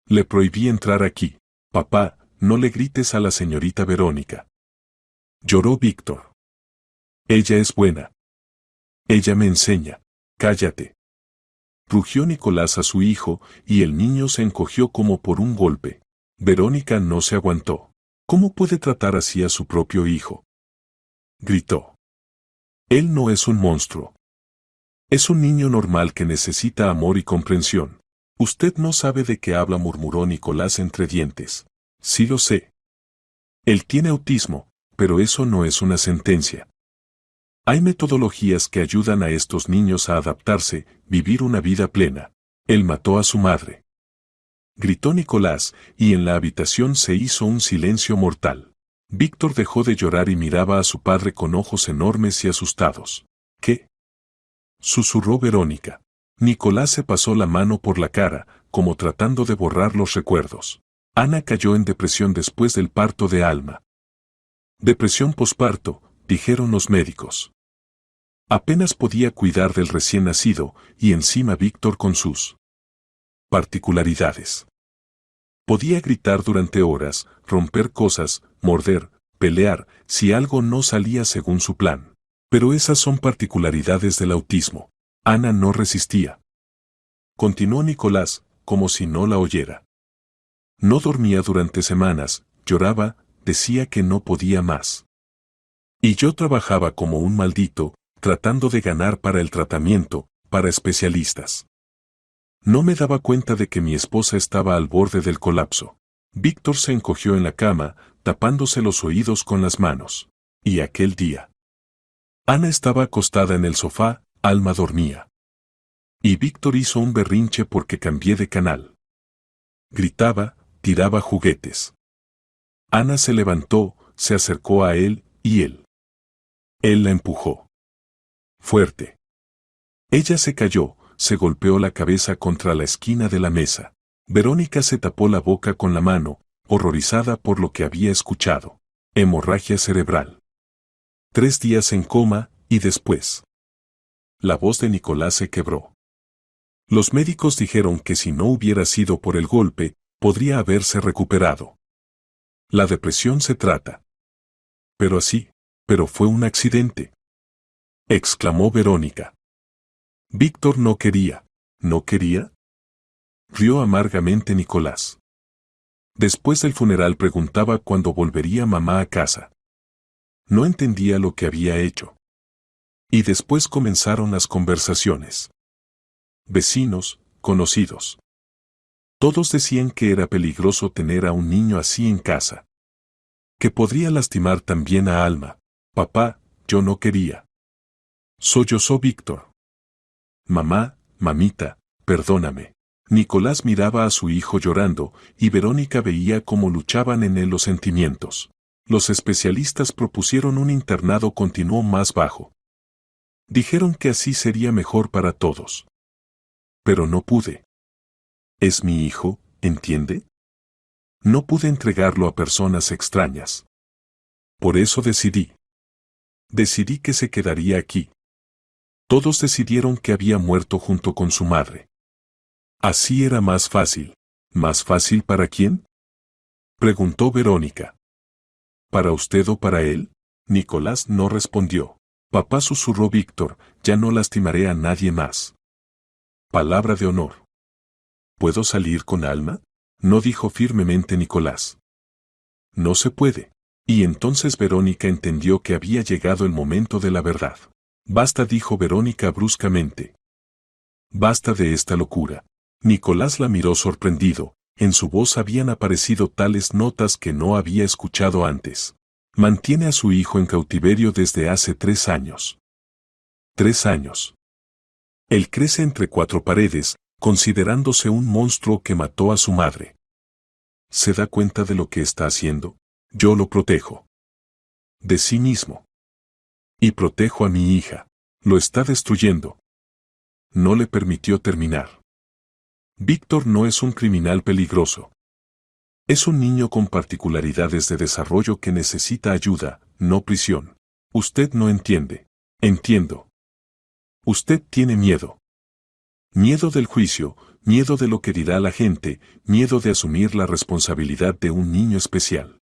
Le prohibí entrar aquí. Papá, no le grites a la señorita Verónica. Lloró Víctor. Ella es buena. Ella me enseña. Cállate. Rugió Nicolás a su hijo, y el niño se encogió como por un golpe. Verónica no se aguantó. ¿Cómo puede tratar así a su propio hijo?, gritó. Él no es un monstruo. Es un niño normal que necesita amor y comprensión. Usted no sabe de qué habla, murmuró Nicolás entre dientes. Sí lo sé. Él tiene autismo, pero eso no es una sentencia. Hay metodologías que ayudan a estos niños a adaptarse, vivir una vida plena. Él mató a su madre. Gritó Nicolás, y en la habitación se hizo un silencio mortal. Víctor dejó de llorar y miraba a su padre con ojos enormes y asustados. ¿Qué?, susurró Verónica. Nicolás se pasó la mano por la cara, como tratando de borrar los recuerdos. Ana cayó en depresión después del parto de Alma. Depresión posparto, dijeron los médicos. Apenas podía cuidar del recién nacido, y encima Víctor con sus particularidades. Podía gritar durante horas, romper cosas, morder, pelear, si algo no salía según su plan. Pero esas son particularidades del autismo. Ana no resistía. Continuó Nicolás, como si no la oyera. No dormía durante semanas, lloraba, decía que no podía más. Y yo trabajaba como un maldito, tratando de ganar para el tratamiento, para especialistas. No me daba cuenta de que mi esposa estaba al borde del colapso. Víctor se encogió en la cama, tapándose los oídos con las manos. Y aquel día. Ana estaba acostada en el sofá, Alma dormía. Y Víctor hizo un berrinche porque cambié de canal. Gritaba, tiraba juguetes. Ana se levantó, se acercó a él, y él. Él la empujó. Fuerte. Ella se cayó, se golpeó la cabeza contra la esquina de la mesa. Verónica se tapó la boca con la mano, horrorizada por lo que había escuchado. Hemorragia cerebral. 3 días en coma, y después. La voz de Nicolás se quebró. Los médicos dijeron que si no hubiera sido por el golpe, podría haberse recuperado. La depresión se trata. Pero fue un accidente, exclamó Verónica. Víctor no quería. ¿No quería? Rió amargamente Nicolás. Después del funeral preguntaba cuándo volvería mamá a casa. No entendía lo que había hecho. Y después comenzaron las conversaciones. Vecinos, conocidos. Todos decían que era peligroso tener a un niño así en casa. Que podría lastimar también a Alma. Papá, yo no quería. Sollozó Víctor. Mamá, mamita, perdóname. Nicolás miraba a su hijo llorando, y Verónica veía cómo luchaban en él los sentimientos. Los especialistas propusieron un internado continuo más bajo. Dijeron que así sería mejor para todos. Pero no pude. Es mi hijo, ¿entiende? No pude entregarlo a personas extrañas. Por eso decidí. Decidí que se quedaría aquí. Todos decidieron que había muerto junto con su madre. Así era más fácil. ¿Más fácil para quién?, preguntó Verónica. ¿Para usted o para él? Nicolás no respondió. Papá, susurró Víctor, ya no lastimaré a nadie más. Palabra de honor. ¿Puedo salir con Alma?, no dijo firmemente Nicolás. No se puede. Y entonces Verónica entendió que había llegado el momento de la verdad. Basta, dijo Verónica bruscamente. Basta de esta locura. Nicolás la miró sorprendido. En su voz habían aparecido tales notas que no había escuchado antes. Mantiene a su hijo en cautiverio desde hace 3 años. 3 años. Él crece entre 4 paredes, considerándose un monstruo que mató a su madre. ¿Se da cuenta de lo que está haciendo? Yo lo protejo. De sí mismo. Y protejo a mi hija. Lo está destruyendo. No le permitió terminar. Víctor no es un criminal peligroso. Es un niño con particularidades de desarrollo que necesita ayuda, no prisión. Usted no entiende. Entiendo. Usted tiene miedo. Miedo del juicio, miedo de lo que dirá la gente, miedo de asumir la responsabilidad de un niño especial.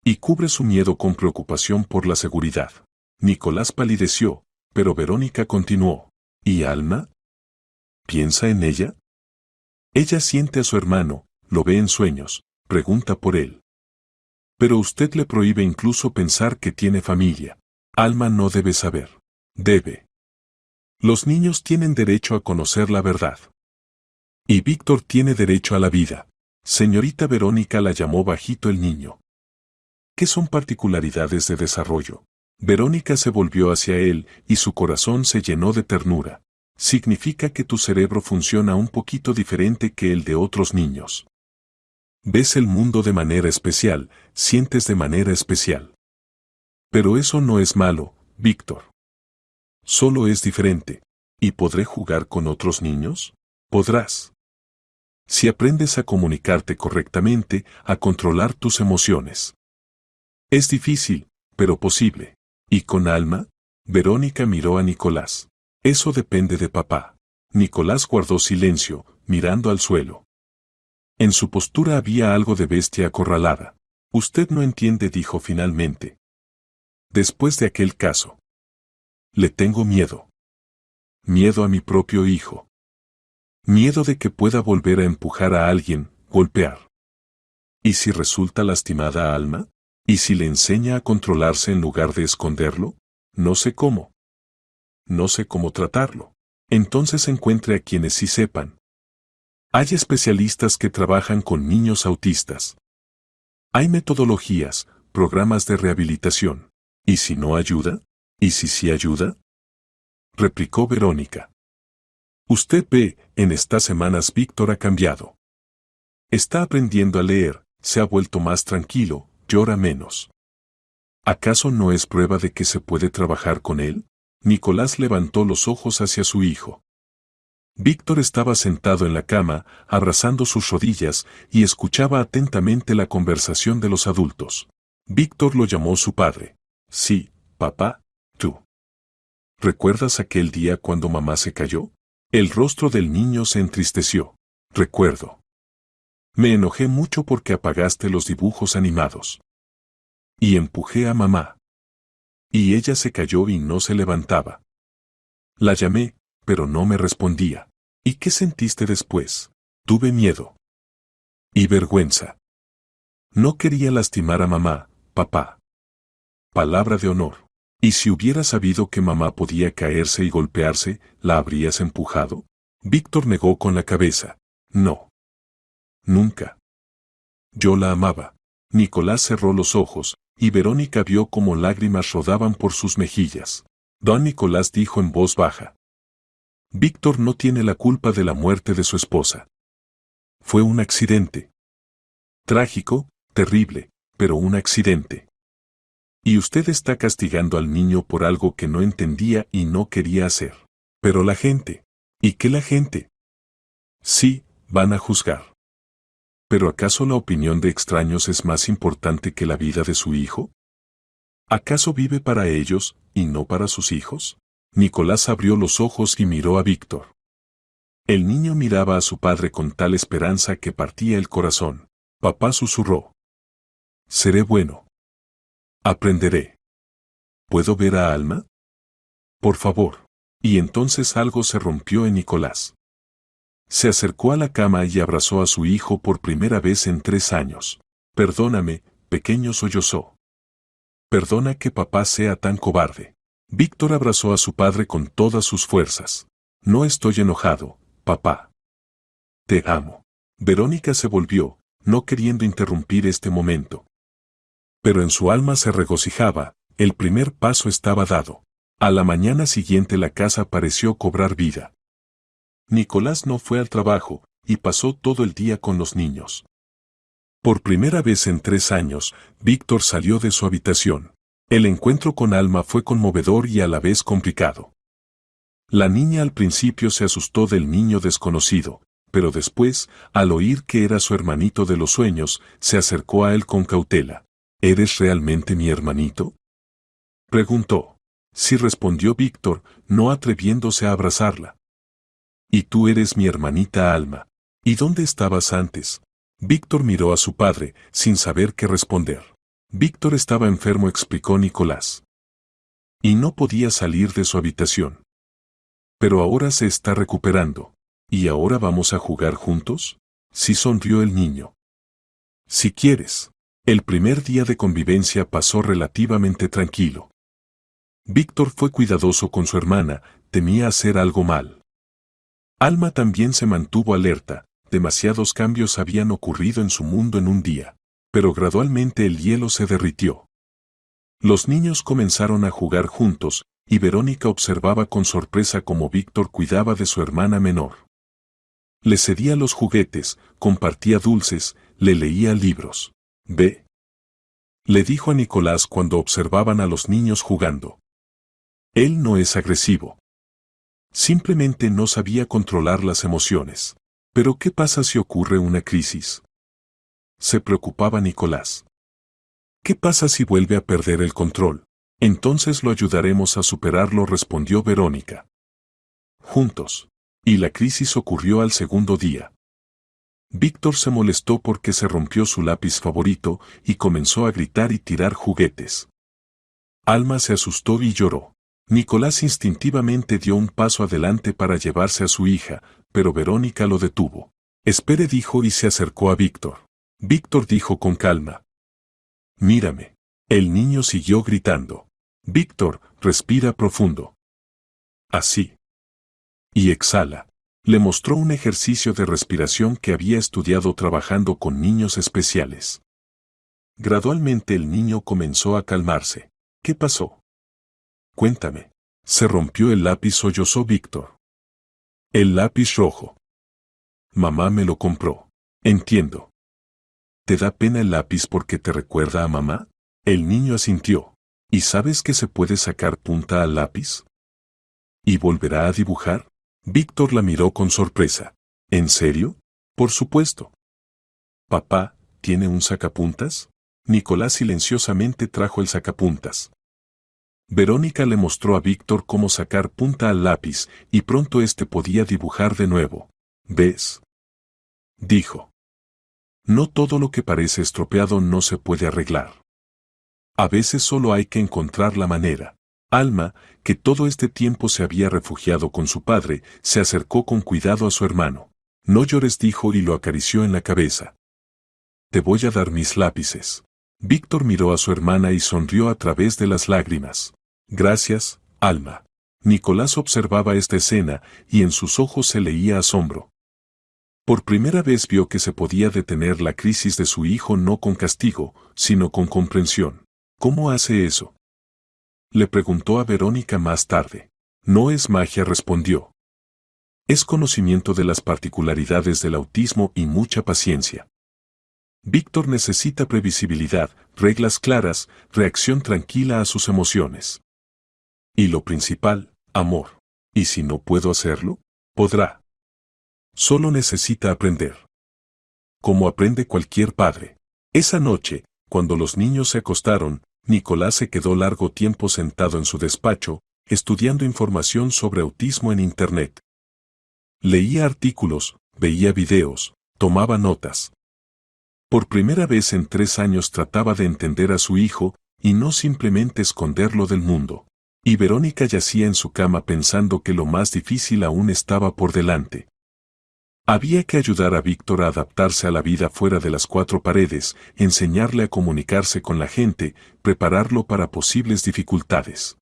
Y cubre su miedo con preocupación por la seguridad. Nicolás palideció, pero Verónica continuó. ¿Y Alma? ¿Piensa en ella? Ella siente a su hermano, lo ve en sueños, pregunta por él. Pero usted le prohíbe incluso pensar que tiene familia. Alma no debe saber. Debe. Los niños tienen derecho a conocer la verdad. Y Víctor tiene derecho a la vida. Señorita Verónica, la llamó bajito el niño. ¿Qué son particularidades de desarrollo? Verónica se volvió hacia él y su corazón se llenó de ternura. Significa que tu cerebro funciona un poquito diferente que el de otros niños. Ves el mundo de manera especial, sientes de manera especial. Pero eso no es malo, Víctor. Solo es diferente. ¿Y podré jugar con otros niños? Podrás. Si aprendes a comunicarte correctamente, a controlar tus emociones. Es difícil, pero posible. ¿Y con Alma? Verónica miró a Nicolás. Eso depende de papá. Nicolás guardó silencio, mirando al suelo. En su postura había algo de bestia acorralada. Usted no entiende, dijo finalmente. Después de aquel caso. Le tengo miedo. Miedo a mi propio hijo. Miedo de que pueda volver a empujar a alguien, golpear. ¿Y si resulta lastimada a Alma? ¿Y si le enseña a controlarse en lugar de esconderlo? No sé cómo. No sé cómo tratarlo. Entonces encuentre a quienes sí sepan. Hay especialistas que trabajan con niños autistas. Hay metodologías, programas de rehabilitación. ¿Y si no ayuda? ¿Y si sí ayuda? Replicó Verónica. Usted ve, en estas semanas Víctor ha cambiado. Está aprendiendo a leer, se ha vuelto más tranquilo, llora menos. ¿Acaso no es prueba de que se puede trabajar con él? Nicolás levantó los ojos hacia su hijo. Víctor estaba sentado en la cama, abrazando sus rodillas, y escuchaba atentamente la conversación de los adultos. Víctor lo llamó su padre. Sí, papá, tú. ¿Recuerdas aquel día cuando mamá se cayó? El rostro del niño se entristeció. Recuerdo. Me enojé mucho porque apagaste los dibujos animados. Y empujé a mamá. Y ella se cayó y no se levantaba. La llamé, pero no me respondía. ¿Y qué sentiste después? Tuve miedo. Y vergüenza. No quería lastimar a mamá, papá. Palabra de honor. ¿Y si hubiera sabido que mamá podía caerse y golpearse, la habrías empujado? Víctor negó con la cabeza. No. Nunca. Yo la amaba. Nicolás cerró los ojos, y Verónica vio cómo lágrimas rodaban por sus mejillas. Don Nicolás dijo en voz baja. Víctor no tiene la culpa de la muerte de su esposa. Fue un accidente. Trágico, terrible, pero un accidente. Y usted está castigando al niño por algo que no entendía y no quería hacer. Pero la gente. ¿Y qué la gente? Sí, van a juzgar. ¿Pero acaso la opinión de extraños es más importante que la vida de su hijo? ¿Acaso vive para ellos y no para sus hijos? Nicolás abrió los ojos y miró a Víctor. El niño miraba a su padre con tal esperanza que partía el corazón. Papá susurró. Seré bueno. Aprenderé. ¿Puedo ver a Alma? Por favor. Y entonces algo se rompió en Nicolás. Se acercó a la cama y abrazó a su hijo por primera vez en 3 años. Perdóname, pequeño sollozó. Perdona que papá sea tan cobarde. Víctor abrazó a su padre con todas sus fuerzas. No estoy enojado, papá. Te amo. Verónica se volvió, no queriendo interrumpir este momento. Pero en su alma se regocijaba, el primer paso estaba dado. A la mañana siguiente la casa pareció cobrar vida. Nicolás no fue al trabajo, y pasó todo el día con los niños. Por primera vez en 3 años, Víctor salió de su habitación. El encuentro con Alma fue conmovedor y a la vez complicado. La niña al principio se asustó del niño desconocido, pero después, al oír que era su hermanito de los sueños, se acercó a él con cautela. ¿Eres realmente mi hermanito? Preguntó. Sí, respondió Víctor, no atreviéndose a abrazarla. Y tú eres mi hermanita Alma. ¿Y dónde estabas antes? Víctor miró a su padre, sin saber qué responder. Víctor estaba enfermo, explicó Nicolás. Y no podía salir de su habitación. Pero ahora se está recuperando. ¿Y ahora vamos a jugar juntos? Sí, sonrió el niño. Si quieres. El primer día de convivencia pasó relativamente tranquilo. Víctor fue cuidadoso con su hermana, temía hacer algo mal. Alma también se mantuvo alerta, demasiados cambios habían ocurrido en su mundo en un día, pero gradualmente el hielo se derritió. Los niños comenzaron a jugar juntos, y Verónica observaba con sorpresa cómo Víctor cuidaba de su hermana menor. Le cedía los juguetes, compartía dulces, le leía libros. «Ve», le dijo a Nicolás cuando observaban a los niños jugando. Él no es agresivo. Simplemente no sabía controlar las emociones. ¿Pero qué pasa si ocurre una crisis? Se preocupaba Nicolás. ¿Qué pasa si vuelve a perder el control? Entonces lo ayudaremos a superarlo, respondió Verónica. Juntos. Y la crisis ocurrió al segundo día. Víctor se molestó porque se rompió su lápiz favorito y comenzó a gritar y tirar juguetes. Alma se asustó y lloró. Nicolás instintivamente dio un paso adelante para llevarse a su hija, pero Verónica lo detuvo. Espere, dijo y se acercó a Víctor. Víctor dijo con calma. Mírame. El niño siguió gritando. Víctor, respira profundo. Así. Y exhala. Le mostró un ejercicio de respiración que había estudiado trabajando con niños especiales. Gradualmente el niño comenzó a calmarse. ¿Qué pasó? Cuéntame. Se rompió el lápiz, sollozó Víctor. El lápiz rojo. Mamá me lo compró. Entiendo. ¿Te da pena el lápiz porque te recuerda a mamá? El niño asintió. ¿Y sabes que se puede sacar punta al lápiz? ¿Y volverá a dibujar? Víctor la miró con sorpresa. ¿En serio? Por supuesto. Papá, ¿tiene un sacapuntas? Nicolás silenciosamente trajo el sacapuntas. Verónica le mostró a Víctor cómo sacar punta al lápiz, y pronto éste podía dibujar de nuevo. ¿Ves? Dijo. No todo lo que parece estropeado no se puede arreglar. A veces solo hay que encontrar la manera. Alma, que todo este tiempo se había refugiado con su padre, se acercó con cuidado a su hermano. No llores, dijo y lo acarició en la cabeza. Te voy a dar mis lápices. Víctor miró a su hermana y sonrió a través de las lágrimas. Gracias, Alma. Nicolás observaba esta escena y en sus ojos se leía asombro. Por primera vez vio que se podía detener la crisis de su hijo no con castigo, sino con comprensión. ¿Cómo hace eso? Le preguntó a Verónica más tarde. No es magia, respondió. Es conocimiento de las particularidades del autismo y mucha paciencia. Víctor necesita previsibilidad, reglas claras, reacción tranquila a sus emociones. Y lo principal, amor. ¿Y si no puedo hacerlo? Podrá. Solo necesita aprender. como aprende cualquier padre. Esa noche, cuando los niños se acostaron, Nicolás se quedó largo tiempo sentado en su despacho, estudiando información sobre autismo en Internet. Leía artículos, veía videos, tomaba notas. Por primera vez en 3 años trataba de entender a su hijo, y no simplemente esconderlo del mundo. Y Verónica yacía en su cama pensando que lo más difícil aún estaba por delante. Había que ayudar a Víctor a adaptarse a la vida fuera de las 4 paredes, enseñarle a comunicarse con la gente, prepararlo para posibles dificultades.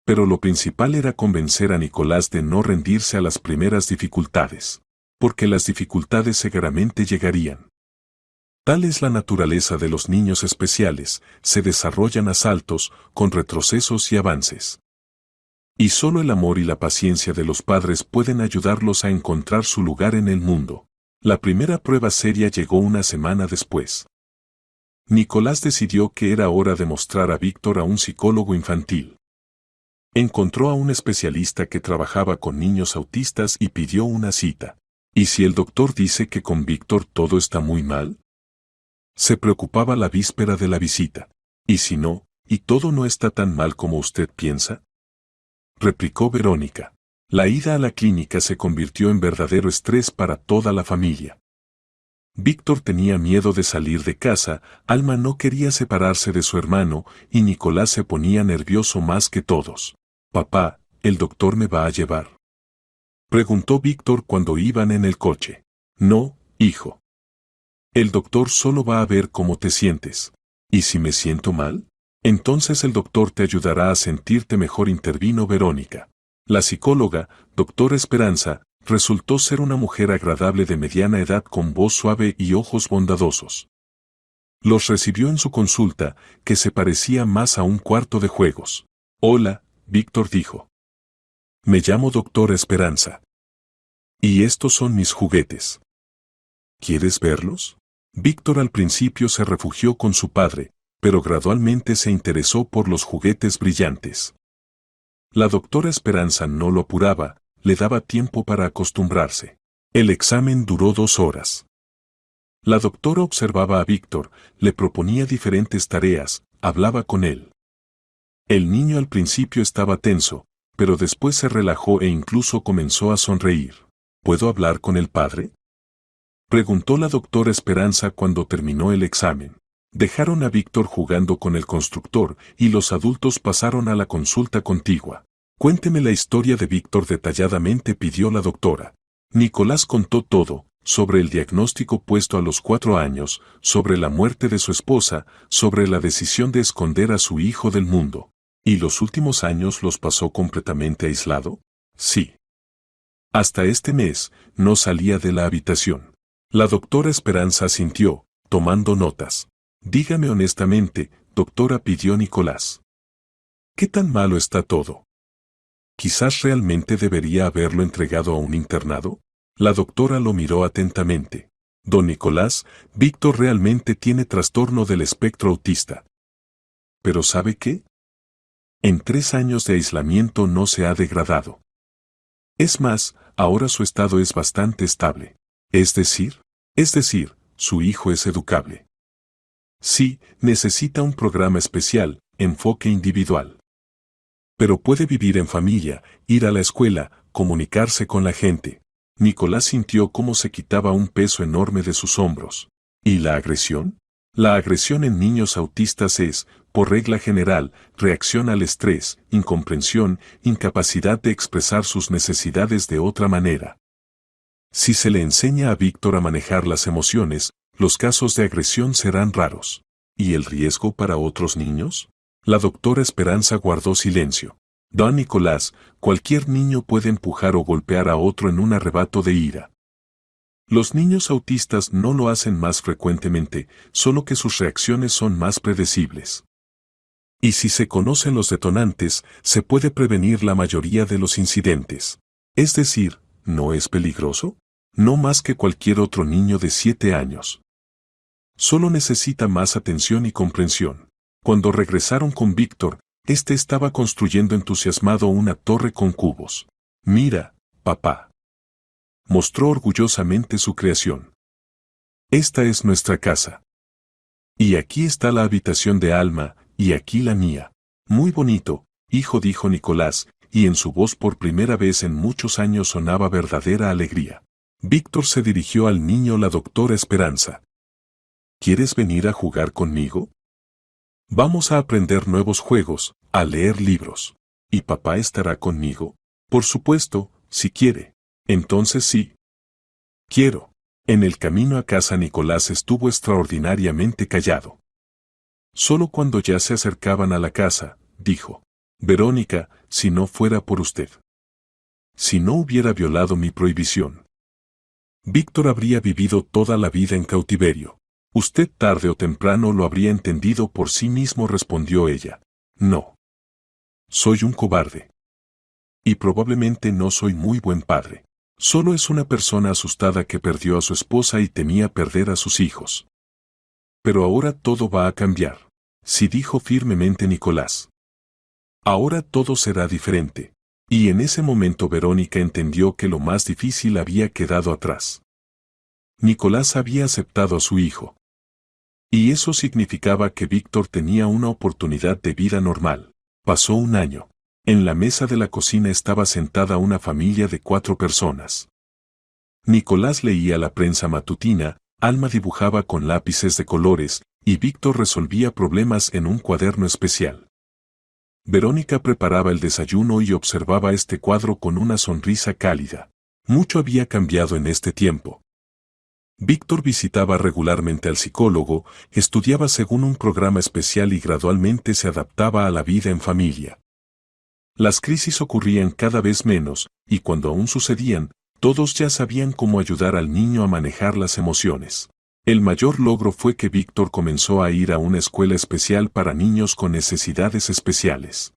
Pero lo principal era convencer a Nicolás de no rendirse a las primeras dificultades, porque las dificultades seguramente llegarían. Tal es la naturaleza de los niños especiales, se desarrollan a saltos, con retrocesos y avances. Y solo el amor y la paciencia de los padres pueden ayudarlos a encontrar su lugar en el mundo. La primera prueba seria llegó una semana después. Nicolás decidió que era hora de mostrar a Víctor a un psicólogo infantil. Encontró a un especialista que trabajaba con niños autistas y pidió una cita. ¿Y si el doctor dice que con Víctor todo está muy mal? Se preocupaba la víspera de la visita. ¿Y si no, y todo no está tan mal como usted piensa? Replicó Verónica. La ida a la clínica se convirtió en verdadero estrés para toda la familia. Víctor tenía miedo de salir de casa, Alma no quería separarse de su hermano, y Nicolás se ponía nervioso más que todos. «Papá, ¿el doctor me va a llevar?», preguntó Víctor cuando iban en el coche. «No, hijo. El doctor solo va a ver cómo te sientes. ¿Y si me siento mal? Entonces el doctor te ayudará a sentirte mejor», intervino Verónica. La psicóloga, doctora Esperanza, resultó ser una mujer agradable de mediana edad con voz suave y ojos bondadosos. Los recibió en su consulta, que se parecía más a un cuarto de juegos. «Hola», Víctor dijo. «Me llamo doctora Esperanza. Y estos son mis juguetes. ¿Quieres verlos?». Víctor al principio se refugió con su padre, pero gradualmente se interesó por los juguetes brillantes. La doctora Esperanza no lo apuraba, le daba tiempo para acostumbrarse. El examen duró 2 horas. La doctora observaba a Víctor, le proponía diferentes tareas, hablaba con él. El niño al principio estaba tenso, pero después se relajó e incluso comenzó a sonreír. ¿Puedo hablar con el padre?, preguntó la doctora Esperanza cuando terminó el examen. Dejaron a Víctor jugando con el constructor y los adultos pasaron a la consulta contigua. «Cuénteme la historia de Víctor detalladamente», pidió la doctora. Nicolás contó todo, sobre el diagnóstico puesto a los 4 años, sobre la muerte de su esposa, sobre la decisión de esconder a su hijo del mundo. ¿Y los últimos años los pasó completamente aislado? Sí. Hasta este mes, no salía de la habitación. La doctora Esperanza asintió, tomando notas. «Dígame honestamente, doctora», pidió Nicolás. «¿Qué tan malo está todo? Quizás realmente debería haberlo entregado a un internado». La doctora lo miró atentamente. «Don Nicolás, Víctor realmente tiene trastorno del espectro autista. ¿Pero sabe qué? En 3 años de aislamiento no se ha degradado. Es más, ahora su estado es bastante estable. Es decir, su hijo es educable. Sí, necesita un programa especial, enfoque individual. Pero puede vivir en familia, ir a la escuela, comunicarse con la gente». Nicolás sintió cómo se quitaba un peso enorme de sus hombros. ¿Y la agresión? La agresión en niños autistas es, por regla general, reacción al estrés, incomprensión, incapacidad de expresar sus necesidades de otra manera. Si se le enseña a Víctor a manejar las emociones, los casos de agresión serán raros. ¿Y el riesgo para otros niños? La doctora Esperanza guardó silencio. «Don Nicolás, cualquier niño puede empujar o golpear a otro en un arrebato de ira. Los niños autistas no lo hacen más frecuentemente, solo que sus reacciones son más predecibles. Y si se conocen los detonantes, se puede prevenir la mayoría de los incidentes. Es decir, ¿no es peligroso? No más que cualquier otro niño de 7 años. Solo necesita más atención y comprensión». Cuando regresaron con Víctor, este estaba construyendo entusiasmado una torre con cubos. «Mira, papá». Mostró orgullosamente su creación. Esta es nuestra casa. Y aquí está la habitación de Alma, y aquí la mía. Muy bonito, hijo, dijo Nicolás, y en su voz por primera vez en muchos años sonaba verdadera alegría. Víctor se dirigió al niño, la doctora Esperanza. ¿Quieres venir a jugar conmigo? Vamos a aprender nuevos juegos, a leer libros. ¿Y papá estará conmigo? Por supuesto, si quiere. Entonces sí. Quiero. En el camino a casa Nicolás estuvo extraordinariamente callado. Solo cuando ya se acercaban a la casa, dijo: Verónica, si no fuera por usted. Si no hubiera violado mi prohibición. Víctor habría vivido toda la vida en cautiverio. Usted tarde o temprano lo habría entendido por sí mismo, respondió ella. No. Soy un cobarde. Y probablemente no soy muy buen padre. Solo es una persona asustada que perdió a su esposa y temía perder a sus hijos. Pero ahora todo va a cambiar. Sí, dijo firmemente Nicolás. Ahora todo será diferente. Y en ese momento Verónica entendió que lo más difícil había quedado atrás. Nicolás había aceptado a su hijo. Y eso significaba que Víctor tenía una oportunidad de vida normal. Pasó un año. En la mesa de la cocina estaba sentada una familia de 4 personas. Nicolás leía la prensa matutina, Alma dibujaba con lápices de colores, y Víctor resolvía problemas en un cuaderno especial. Verónica preparaba el desayuno y observaba este cuadro con una sonrisa cálida. Mucho había cambiado en este tiempo. Víctor visitaba regularmente al psicólogo, estudiaba según un programa especial y gradualmente se adaptaba a la vida en familia. Las crisis ocurrían cada vez menos, y cuando aún sucedían, todos ya sabían cómo ayudar al niño a manejar las emociones. El mayor logro fue que Víctor comenzó a ir a una escuela especial para niños con necesidades especiales.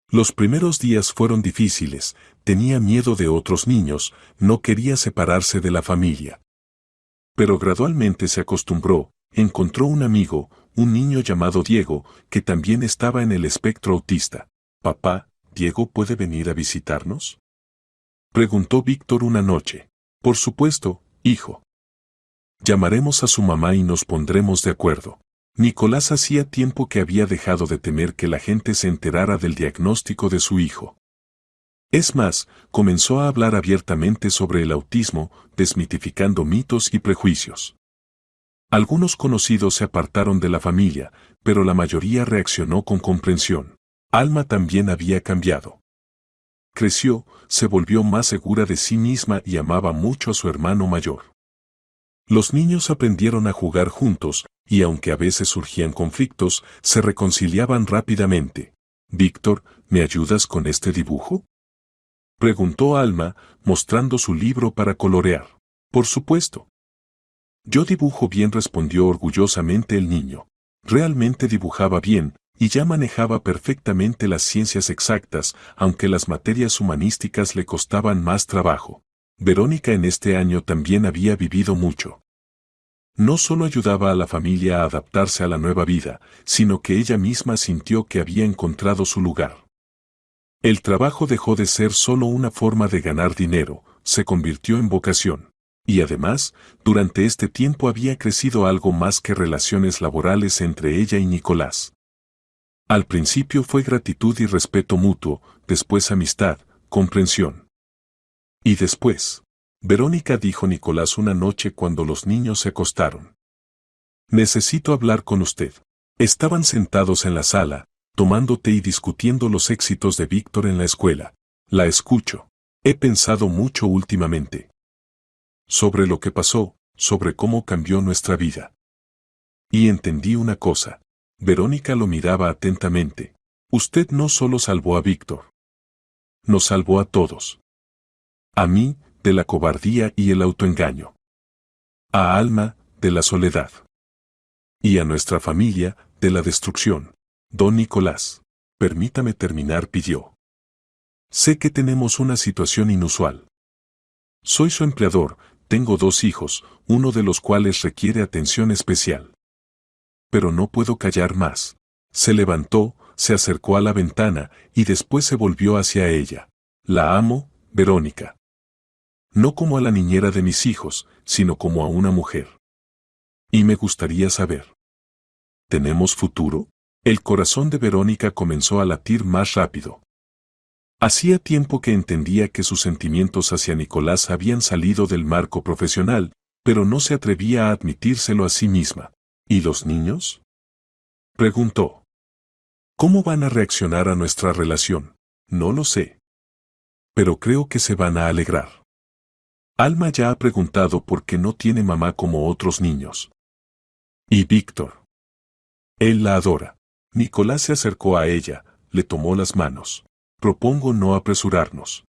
Los primeros días fueron difíciles, tenía miedo de otros niños, no quería separarse de la familia. Pero gradualmente se acostumbró, encontró un amigo, un niño llamado Diego, que también estaba en el espectro autista. «Papá, ¿Diego puede venir a visitarnos?», preguntó Víctor una noche. «Por supuesto, hijo. Llamaremos a su mamá y nos pondremos de acuerdo». Nicolás hacía tiempo que había dejado de temer que la gente se enterara del diagnóstico de su hijo. Es más, comenzó a hablar abiertamente sobre el autismo, desmitificando mitos y prejuicios. Algunos conocidos se apartaron de la familia, pero la mayoría reaccionó con comprensión. Alma también había cambiado. Creció, se volvió más segura de sí misma y amaba mucho a su hermano mayor. Los niños aprendieron a jugar juntos, y aunque a veces surgían conflictos, se reconciliaban rápidamente. «Víctor, ¿me ayudas con este dibujo?», preguntó Alma, mostrando su libro para colorear. «Por supuesto». «Yo dibujo bien», respondió orgullosamente el niño. Realmente dibujaba bien, y ya manejaba perfectamente las ciencias exactas, aunque las materias humanísticas le costaban más trabajo. Verónica en este año también había vivido mucho. No solo ayudaba a la familia a adaptarse a la nueva vida, sino que ella misma sintió que había encontrado su lugar. El trabajo dejó de ser solo una forma de ganar dinero, se convirtió en vocación. Y además, durante este tiempo había crecido algo más que relaciones laborales entre ella y Nicolás. Al principio fue gratitud y respeto mutuo, después amistad, comprensión. Y después, Verónica, dijo Nicolás una noche cuando los niños se acostaron. «Necesito hablar con usted». Estaban sentados en la sala, tomando té y discutiendo los éxitos de Víctor en la escuela. «La escucho. He pensado mucho últimamente. Sobre lo que pasó, sobre cómo cambió nuestra vida. Y entendí una cosa». Verónica lo miraba atentamente. «Usted no solo salvó a Víctor. Nos salvó a todos. A mí, de la cobardía y el autoengaño. A Alma, de la soledad. Y a nuestra familia, de la destrucción». «Don Nicolás, permítame terminar», pidió. «Sé que tenemos una situación inusual. Soy su empleador, tengo 2 hijos, uno de los cuales requiere atención especial. Pero no puedo callar más». Se levantó, se acercó a la ventana y después se volvió hacia ella. «La amo, Verónica. No como a la niñera de mis hijos, sino como a una mujer. Y me gustaría saber. ¿Tenemos futuro? El corazón de Verónica comenzó a latir más rápido. Hacía tiempo que entendía que sus sentimientos hacia Nicolás habían salido del marco profesional, pero no se atrevía a admitírselo a sí misma. ¿Y los niños?, preguntó. ¿Cómo van a reaccionar a nuestra relación? No lo sé. Pero creo que se van a alegrar. Alma ya ha preguntado por qué no tiene mamá como otros niños. ¿Y Víctor? Él la adora. Nicolás se acercó a ella, le tomó las manos. Propongo no apresurarnos.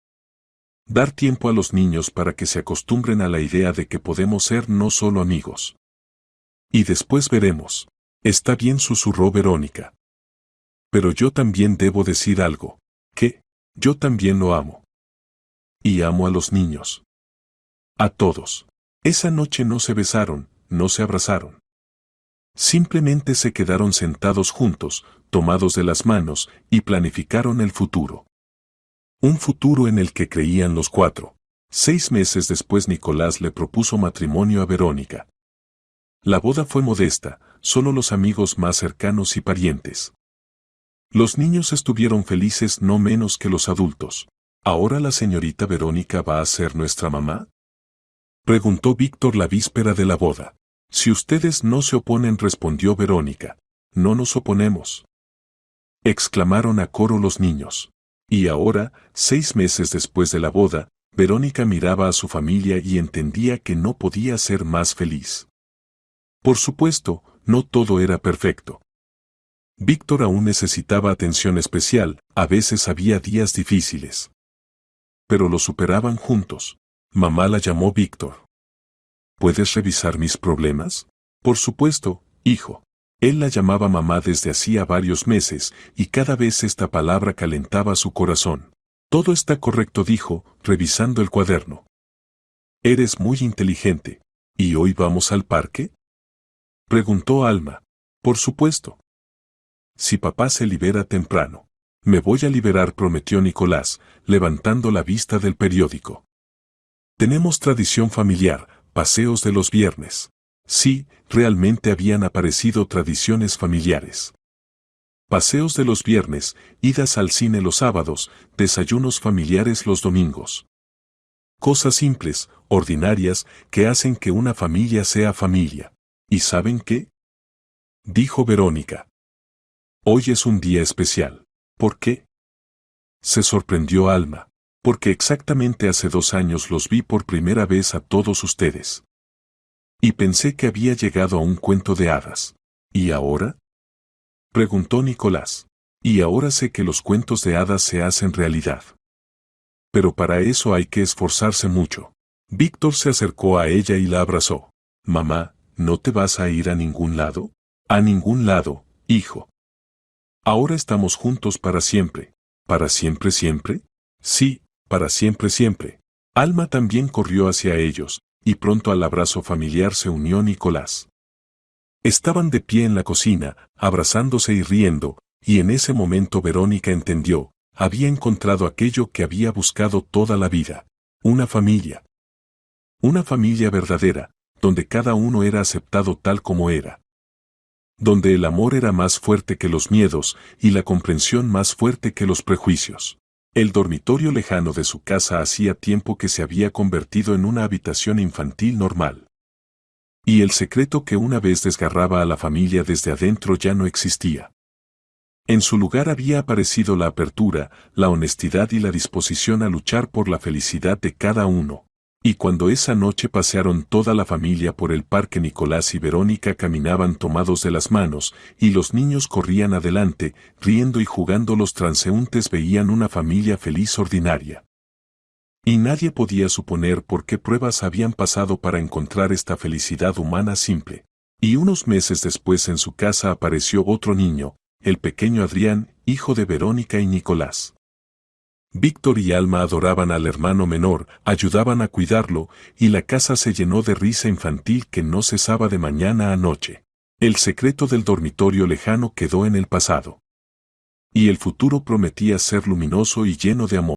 Dar tiempo a los niños para que se acostumbren a la idea de que podemos ser no solo amigos. Y después veremos. Está bien, susurró Verónica. Pero yo también debo decir algo. ¿Qué? Yo también lo amo. Y amo a los niños. A todos. Esa noche no se besaron, no se abrazaron. Simplemente se quedaron sentados juntos, tomados de las manos, y planificaron el futuro. Un futuro en el que creían los cuatro. 6 meses después Nicolás le propuso matrimonio a Verónica. La boda fue modesta, solo los amigos más cercanos y parientes. Los niños estuvieron felices no menos que los adultos. ¿Ahora la señorita Verónica va a ser nuestra mamá?, preguntó Víctor la víspera de la boda. Si ustedes no se oponen, respondió Verónica. No nos oponemos, exclamaron a coro los niños. Y ahora, 6 meses después de la boda, Verónica miraba a su familia y entendía que no podía ser más feliz. Por supuesto, no todo era perfecto. Víctor aún necesitaba atención especial, a veces había días difíciles. Pero lo superaban juntos. Mamá la llamó Víctor. ¿Puedes revisar mis problemas? Por supuesto, hijo. Él la llamaba mamá desde hacía varios meses, y cada vez esta palabra calentaba su corazón. Todo está correcto, dijo, revisando el cuaderno. Eres muy inteligente. ¿Y hoy vamos al parque?, preguntó Alma. Por supuesto. Si papá se libera temprano. Me voy a liberar, prometió Nicolás, levantando la vista del periódico. Tenemos tradición familiar, paseos de los viernes. Sí, realmente habían aparecido tradiciones familiares. Paseos de los viernes, idas al cine los sábados, desayunos familiares los domingos. Cosas simples, ordinarias, que hacen que una familia sea familia. ¿Y saben qué?, dijo Verónica. Hoy es un día especial. ¿Por qué?, se sorprendió Alma. Porque exactamente hace 2 años los vi por primera vez a todos ustedes. Y pensé que había llegado a un cuento de hadas. ¿Y ahora?, preguntó Nicolás. Y ahora sé que los cuentos de hadas se hacen realidad. Pero para eso hay que esforzarse mucho. Víctor se acercó a ella y la abrazó. Mamá, ¿no te vas a ir a ningún lado? A ningún lado, hijo. Ahora estamos juntos para siempre. ¿Para siempre siempre? Sí, para siempre siempre. Alma también corrió hacia ellos, y pronto al abrazo familiar se unió Nicolás. Estaban de pie en la cocina, abrazándose y riendo, y en ese momento Verónica entendió, había encontrado aquello que había buscado toda la vida. Una familia. Una familia verdadera, donde cada uno era aceptado tal como era. Donde el amor era más fuerte que los miedos, y la comprensión más fuerte que los prejuicios. El dormitorio lejano de su casa hacía tiempo que se había convertido en una habitación infantil normal. Y el secreto que una vez desgarraba a la familia desde adentro ya no existía. En su lugar había aparecido la apertura, la honestidad y la disposición a luchar por la felicidad de cada uno. Y cuando esa noche pasearon toda la familia por el parque, Nicolás y Verónica caminaban tomados de las manos, y los niños corrían adelante, riendo y jugando. Los transeúntes veían una familia feliz ordinaria. Y nadie podía suponer por qué pruebas habían pasado para encontrar esta felicidad humana simple. Y unos meses después en su casa apareció otro niño, el pequeño Adrián, hijo de Verónica y Nicolás. Víctor y Alma adoraban al hermano menor, ayudaban a cuidarlo, y la casa se llenó de risa infantil que no cesaba de mañana a noche. El secreto del dormitorio lejano quedó en el pasado. Y el futuro prometía ser luminoso y lleno de amor.